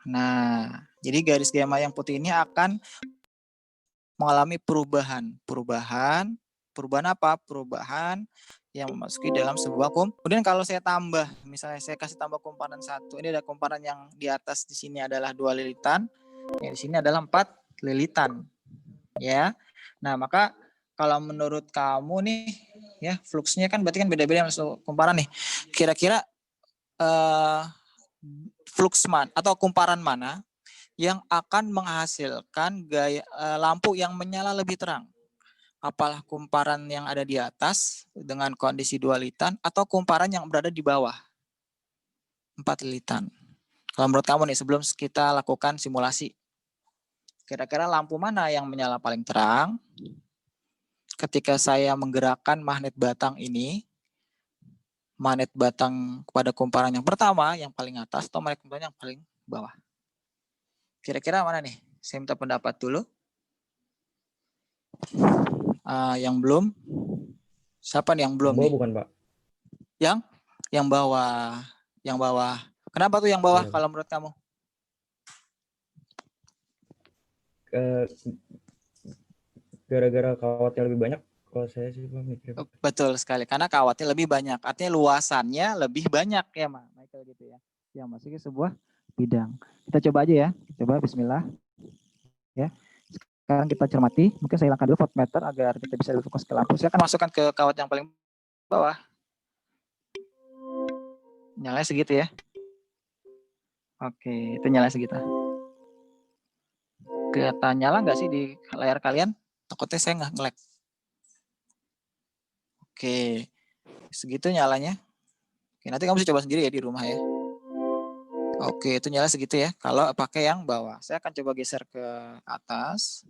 Nah, jadi garis gamma yang putih ini akan mengalami perubahan. Perubahan apa? Perubahan yang memasuki dalam sebuah Kemudian kalau saya tambah, misalnya saya kasih tambah kumparan 1. Ini ada kumparan yang di atas di sini adalah 2 lilitan. Yang di sini adalah 4 lilitan. Ya. Nah, maka kalau menurut kamu nih ya, fluxnya kan berarti kan beda-beda masuk kumparan nih. Kira-kira flux atau kumparan mana yang akan menghasilkan lampu yang menyala lebih terang? Apalah kumparan yang ada di atas dengan kondisi 2 lilitan atau kumparan yang berada di bawah 4 lilitan? Kalau menurut kamu nih, sebelum kita lakukan simulasi, kira-kira lampu mana yang menyala paling terang ketika saya menggerakkan magnet batang ini, magnet batang kepada kumparan yang pertama, yang paling atas, atau magnet kumparan yang paling bawah? Kira-kira mana nih? Saya minta pendapat dulu. Yang belum? Siapa nih yang belum nih? Bukan, Pak. Yang bawah. Yang bawah. Kenapa tuh yang bawah kalau menurut kamu? Gara-gara kawatnya lebih banyak. Kalau saya sih mikir. Betul sekali. Karena kawatnya lebih banyak. Artinya luasannya lebih banyak ya, Michael gitu ya. Yang masuk ke sebuah bidang. Kita coba aja ya. Coba bismillah. Ya. Sekarang kita cermati. Mungkin saya hilangkan dulu voltmeter agar kita bisa lebih fokus ke lampu. Saya akan masukkan ke kawat yang paling bawah. Nyalanya segitu ya. Oke, itu nyala segitu. Kelihatan nyala nggak sih di layar kalian? Takutnya saya nggak nge-lag. Oke, segitu nyalanya. Oke, nanti kamu bisa coba sendiri ya di rumah ya. Oke, itu nyala segitu ya. Kalau pakai yang bawah, saya akan coba geser ke atas.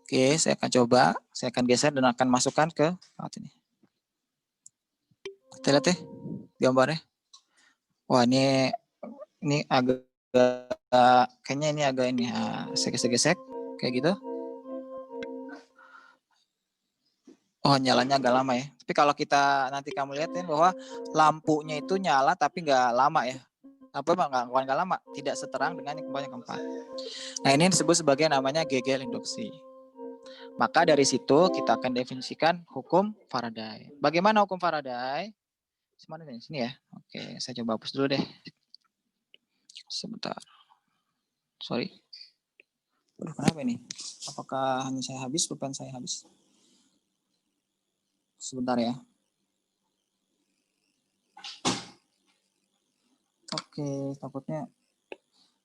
Oke, saya akan geser dan akan masukkan ke alat ini. Kita lihat ya gambarnya. Wah, ini agak kayaknya ini agak ini saya gesek-gesek kayak gitu. Oh, nyalanya agak lama ya. Tapi kalau kita nanti kamu lihatin bahwa lampunya itu nyala tapi nggak lama ya. Apa nggak lama, tidak seterang dengan yang keempat. Nah, ini disebut sebagai namanya gegel induksi. Maka dari situ kita akan definisikan hukum Faraday. Bagaimana hukum Faraday? Mana nih? Sini ya. Oke, saya coba hapus dulu deh. Sebentar. Sorry. Aduh, kenapa ini? Apakah hanya saya habis, pulpen saya habis? Sebentar ya. Oke, takutnya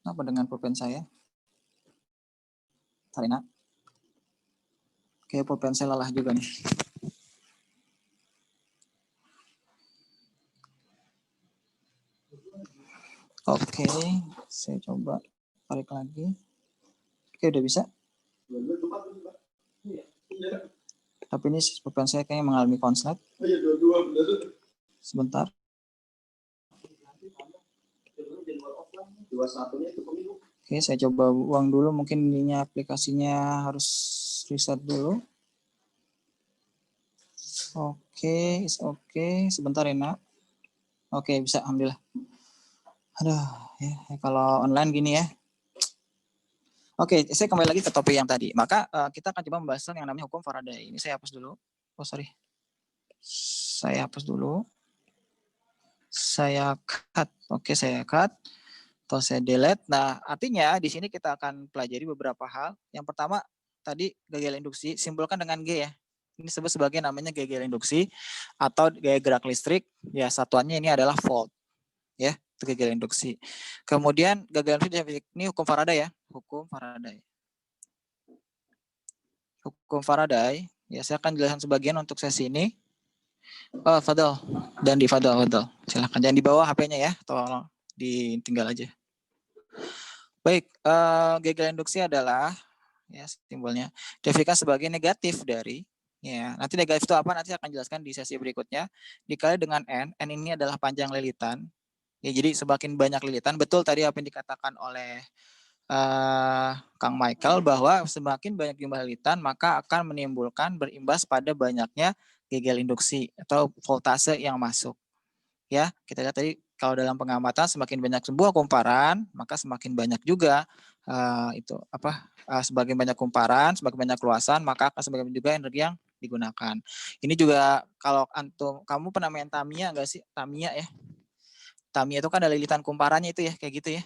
apa dengan pulpen saya? Tarina. Oke, pulpen saya lelah juga nih. Oke, saya coba tarik lagi. Oke, udah bisa. Tapi ini pulpen saya kayaknya mengalami konslet. Sebentar. Oke, saya coba buang dulu. Mungkin ininya aplikasinya harus reset dulu. Oke, sebentar ya, Nak. Oke, bisa, alhamdulillah. Aduh, ya kalau online gini ya. Oke, saya kembali lagi ke topik yang tadi. Maka kita akan coba membahas yang namanya hukum Faraday. Ini saya hapus dulu. Oh, sorry. Saya hapus dulu. Saya cut. Oke, saya cut. Atau saya delete. Nah, artinya di sini kita akan pelajari beberapa hal. Yang pertama, tadi gegel induksi, simpulkan dengan G ya. Ini disebut sebagai namanya gegel induksi atau gaya gerak listrik. Ya, satuannya ini adalah volt. Ya, itu gegel induksi. Kemudian gegel induksi ini hukum Faraday ya. Hukum Faraday. Hukum Faraday, ya saya akan jelaskan sebagian untuk sesi ini. Oh, Fadal dan di Fadal. Silahkan jangan di bawah HP-nya ya, tolong ditinggal aja. Baik, gegel induksi adalah ya simbolnya definisikan sebagai negatif dari ya. Nanti negatif itu apa? Nanti akan jelaskan di sesi berikutnya. Dikali dengan n ini adalah panjang lilitan. Ya, jadi semakin banyak lilitan, betul tadi apa yang dikatakan oleh Kang Michael bahwa semakin banyak jumlah lilitan maka akan menimbulkan berimbas pada banyaknya gegel induksi atau voltase yang masuk. Ya, kita lihat tadi kalau dalam pengamatan semakin banyak sebuah kumparan maka semakin banyak juga semakin banyak kumparan, semakin banyak luasan maka akan semakin juga energi yang digunakan. Ini juga kalau kamu pernah main Tamiya enggak sih? Tamiya ya. Tamiya itu kan ada lilitan kumparannya itu ya, kayak gitu ya.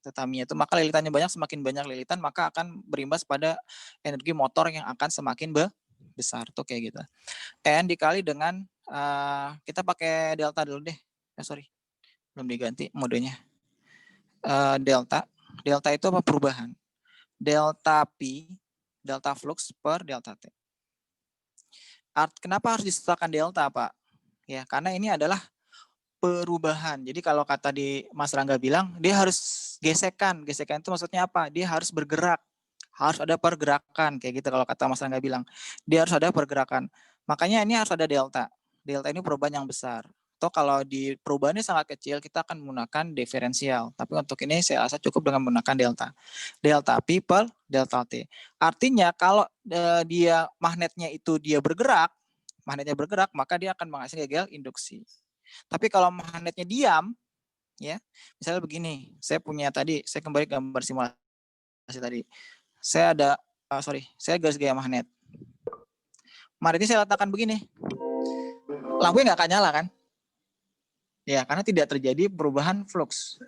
Tamiya itu maka lilitannya banyak, semakin banyak lilitan maka akan berimbas pada energi motor yang akan semakin besar tuh kayak gitu. N dikali dengan kita pakai delta dulu deh. Sorry. Belum diganti modenya. Delta itu apa? Perubahan. Delta P, delta flux per delta T. Kenapa harus disertakan delta, Pak? Ya, karena ini adalah perubahan. Jadi kalau kata di Mas Rangga bilang, dia harus gesekan. Gesekan itu maksudnya apa? Dia harus bergerak. Harus ada pergerakan. Kayak gitu kalau kata Mas Rangga bilang. Dia harus ada pergerakan. Makanya ini harus ada delta. Delta ini perubahan yang besar. Atau kalau di perubahannya sangat kecil, kita akan menggunakan diferensial. Tapi untuk ini saya rasa cukup dengan menggunakan delta. Delta P per delta T. Artinya kalau dia magnetnya itu dia bergerak, maka dia akan menghasilkan gegel induksi. Tapi kalau magnetnya diam, ya, misalnya begini, saya kembali gambar simulasi tadi. Saya garis gaya magnet. Magnet ini saya letakkan begini, lampunya nggak akan nyala kan? Ya, karena tidak terjadi perubahan flux.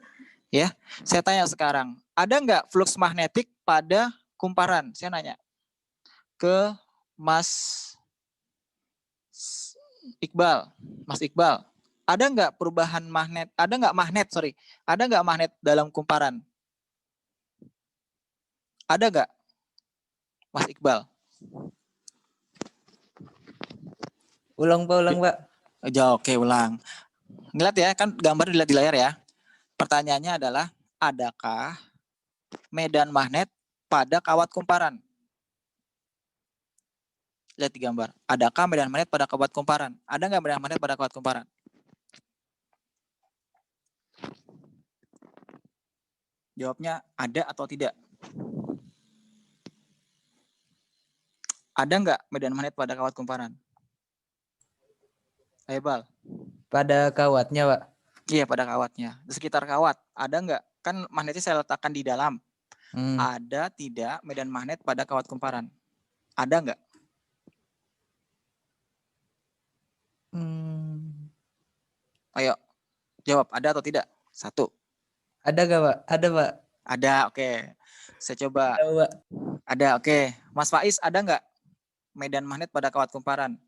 Ya, saya tanya sekarang, ada nggak flux magnetik pada kumparan? Saya nanya ke Mas Iqbal. Ada nggak perubahan magnet? Ada nggak magnet dalam kumparan? Ada nggak, Mas Iqbal? Ulang Pak. Oke, ulang. Ngeliat ya, kan gambar dilihat di layar ya. Pertanyaannya adalah, adakah medan magnet pada kawat kumparan? Lihat di gambar. Adakah medan magnet pada kawat kumparan? Ada nggak medan magnet pada kawat kumparan? Jawabnya ada atau tidak. Ada nggak medan magnet pada kawat kumparan? Ayo Bal. Pada kawatnya, Pak. Iya, pada kawatnya. Di sekitar kawat. Ada nggak? Kan magnetnya saya letakkan di dalam. Ada tidak medan magnet pada kawat kumparan? Ada nggak? Ayo, jawab. Ada atau tidak? 1. Ada nggak, Pak? Ada, Pak. Ada, oke. Saya coba. Ada, Pak. Ada, oke. Mas Faiz, ada nggak medan magnet pada kawat kumparan?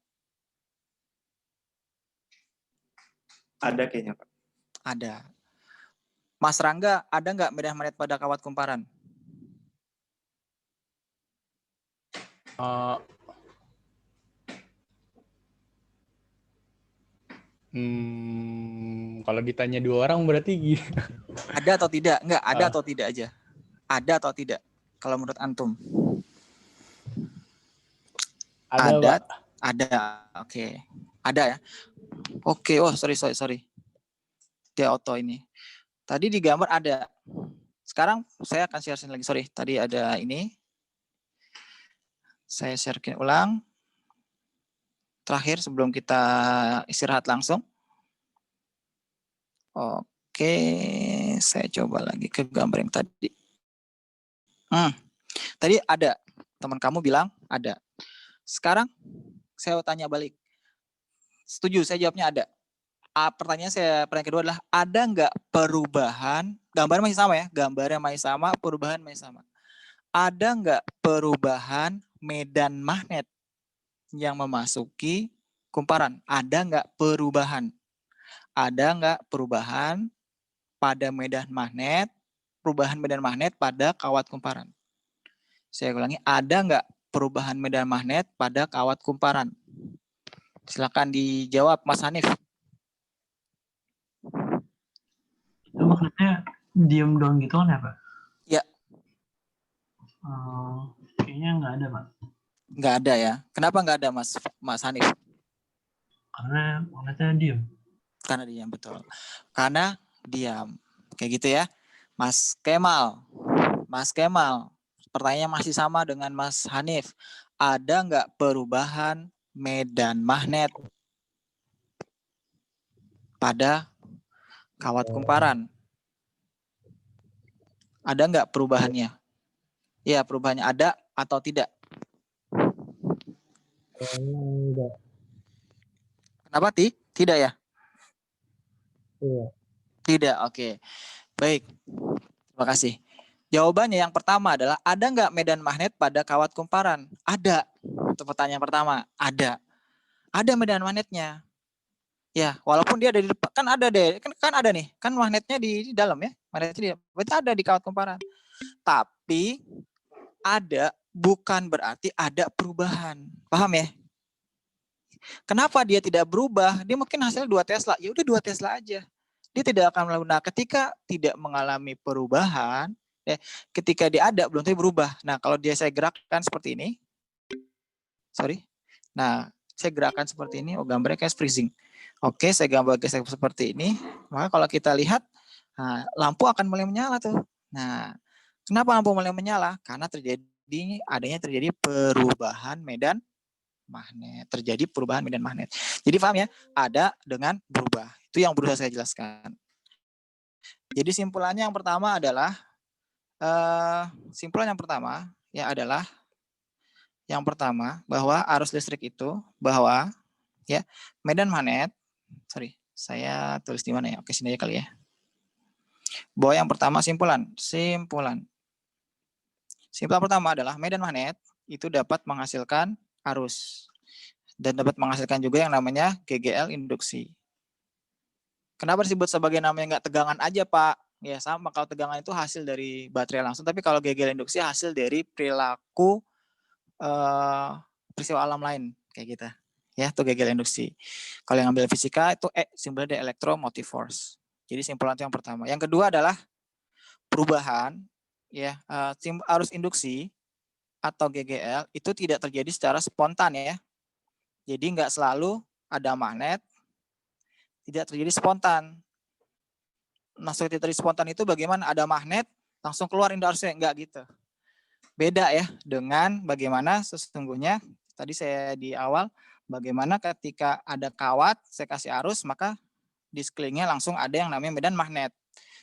Ada kayaknya, Pak. Ada. Mas Rangga, ada nggak medan magnet pada kawat kumparan? Kalau ditanya 2 orang berarti Ada atau tidak? Enggak, ada atau tidak aja. Ada atau tidak? Kalau menurut antum. ada. Pak. Ada. Oke. Ada ya. Oke, oh sorry. Dia auto ini. Tadi di gambar ada. Sekarang saya akan share lagi. Sorry, tadi ada ini. Saya sharekin ulang. Terakhir sebelum kita istirahat langsung. Oke, saya coba lagi ke gambar yang tadi. Tadi ada. Teman kamu bilang ada. Sekarang saya tanya balik. Setuju, saya jawabnya ada. Pertanyaan kedua adalah, ada nggak perubahan, gambar masih sama ya, gambarnya masih sama, perubahan masih sama. Ada nggak perubahan medan magnet yang memasuki kumparan? Ada nggak perubahan? Ada nggak perubahan pada medan magnet, perubahan medan magnet pada kawat kumparan? Saya ulangi, ada nggak perubahan medan magnet pada kawat kumparan? Silakan dijawab, Mas Hanif. Itu maksudnya diem doang gitu kan ya, Pak? Ya. Kayaknya nggak ada, Pak. Nggak ada ya. Kenapa nggak ada, Mas Hanif? Karena magnetnya diem. Karena diam, betul. Karena diam. Kayak gitu ya. Mas Kemal. Pertanyaannya masih sama dengan Mas Hanif. Ada nggak perubahan medan magnet pada kawat kumparan? Ada nggak perubahannya? Ya, perubahannya ada atau tidak? Enggak. Kenapa, Tidak ya? Iya. Tidak, oke. Baik, terima kasih. Jawabannya yang pertama adalah, ada nggak medan magnet pada kawat kumparan? Ada. Itu pertanyaan pertama, ada. Ada medan magnetnya. Ya, walaupun dia ada di depan, kan ada deh, kan ada nih, kan magnetnya di dalam ya, magnetnya berarti ada di kawat kumparan. Tapi ada bukan berarti ada perubahan, paham ya? Kenapa dia tidak berubah? Dia mungkin hasilnya 2 Tesla, ya udah 2 Tesla aja. Dia tidak akan melakukan. Nah, ketika tidak mengalami perubahan, ketika dia ada belum tentu berubah. Nah, kalau saya gerakkan seperti ini, nah saya gerakan seperti ini, gambarnya kayak freezing. Oke, saya gambar gesek seperti ini. Maka kalau kita lihat, lampu akan mulai menyala tuh. Nah, kenapa lampu mulai menyala? Karena adanya terjadi perubahan medan magnet. Terjadi perubahan medan magnet. Jadi paham ya? Ada dengan berubah. Itu yang berusaha saya jelaskan. Jadi simpulannya yang pertama adalah, yang pertama bahwa arus listrik itu, bahwa ya medan magnet, saya tulis di mana ya? Oke, sini aja kali ya. Bahwa yang pertama simpulan pertama adalah medan magnet itu dapat menghasilkan arus dan dapat menghasilkan juga yang namanya GGL induksi. Kenapa disebut sebagai namanya nggak tegangan aja, Pak? Ya sama, kalau tegangan itu hasil dari baterai langsung, tapi kalau GGL induksi hasil dari perilaku peristiwa alam lain kayak gitu. Ya, itu GGL induksi. Kalau yang ambil fisika itu simbolnya electromotive force. Jadi simpulan itu yang pertama. Yang kedua adalah perubahan ya, arus induksi atau GGL itu tidak terjadi secara spontan ya. Jadi nggak selalu ada magnet, tidak terjadi spontan. Maksudnya terjadi spontan itu bagaimana? Ada magnet, langsung keluar endorse enggak gitu. Beda ya dengan bagaimana sesungguhnya tadi saya di awal, bagaimana ketika ada kawat saya kasih arus, maka di sekelilingnya langsung ada yang namanya medan magnet.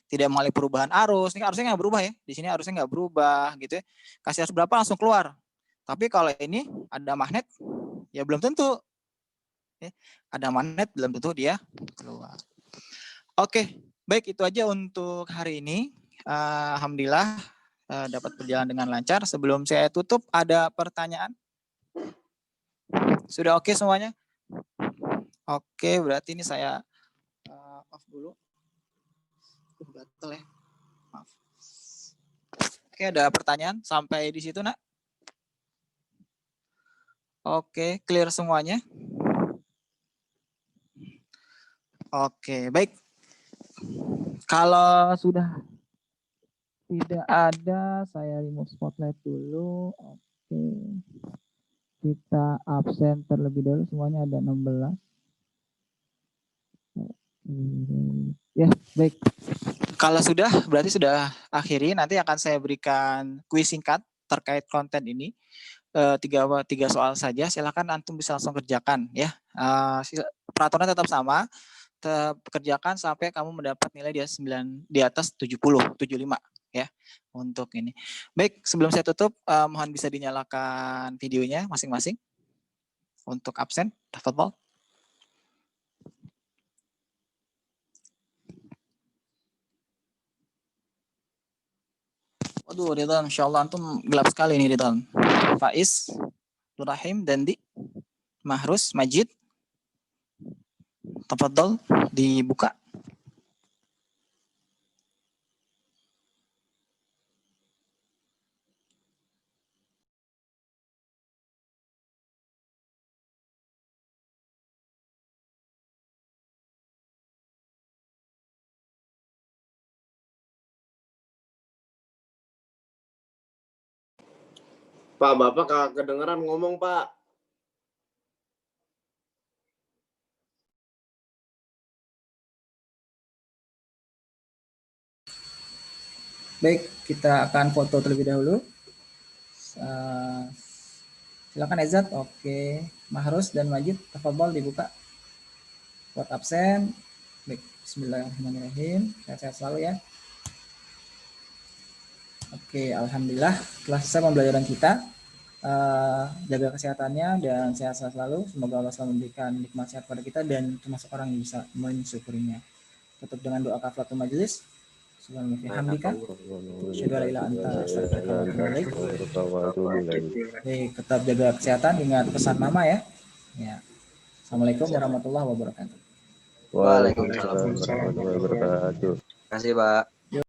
Tidak mengalami perubahan arus, ini arusnya nggak berubah ya, di sini arusnya nggak berubah gitu ya. Kasih arus berapa langsung keluar. Tapi kalau ini ada magnet, ya belum tentu. Ada magnet belum tentu dia keluar. Oke, baik itu aja untuk hari ini. Alhamdulillah dapat berjalan dengan lancar. Sebelum saya tutup, ada pertanyaan? Sudah oke semuanya? Oke, berarti ini saya off dulu. Gatel ya. Maaf. Oke, ada pertanyaan sampai di situ, Nak? Oke, clear semuanya? Oke, baik. Kalau sudah tidak ada, saya remove spotlight dulu. Oke. Kita absen terlebih dahulu, semuanya ada 16. Ya, baik. Kalau sudah, berarti sudah akhiri. Nanti akan saya berikan kuis singkat terkait konten ini. Tiga soal saja. Silakan antum bisa langsung kerjakan ya. Peraturannya tetap sama. Kerjakan sampai kamu mendapat nilai di atas 70, 75 ya untuk ini. Baik, sebelum saya tutup, mohon bisa dinyalakan videonya masing-masing untuk absen. Tafadhol. Waduh, Ridwan, insyaallah antum gelap sekali nih, Ridwan. Faiz, Nurrahim, Dandi, Mahrus, Majid. Tafadhol dibuka. Pak, Bapak kagak kedengeran ngomong, Pak. Baik, kita akan foto terlebih dahulu. Silakan Ezat, oke. Mahrus dan Majid, tafadhol dibuka. Buat absen. Baik, bismillahirrahmanirrahim. Sehat-sehat selalu ya. Oke, alhamdulillah telah selesai pembelajaran kita. Jaga kesehatannya dan sehat-sehat selalu. Semoga Allah selalu memberikan nikmat sehat pada kita dan termasuk orang yang bisa mensyukurinya. Tutup dengan doa kafaratul majelis. Tetap jaga kesehatan, ingat pesan mama ya. Ya. Assalamualaikum warahmatullahi wabarakatuh. Waalaikumsalam warahmatullahi wabarakatuh. Terima kasih, Pak.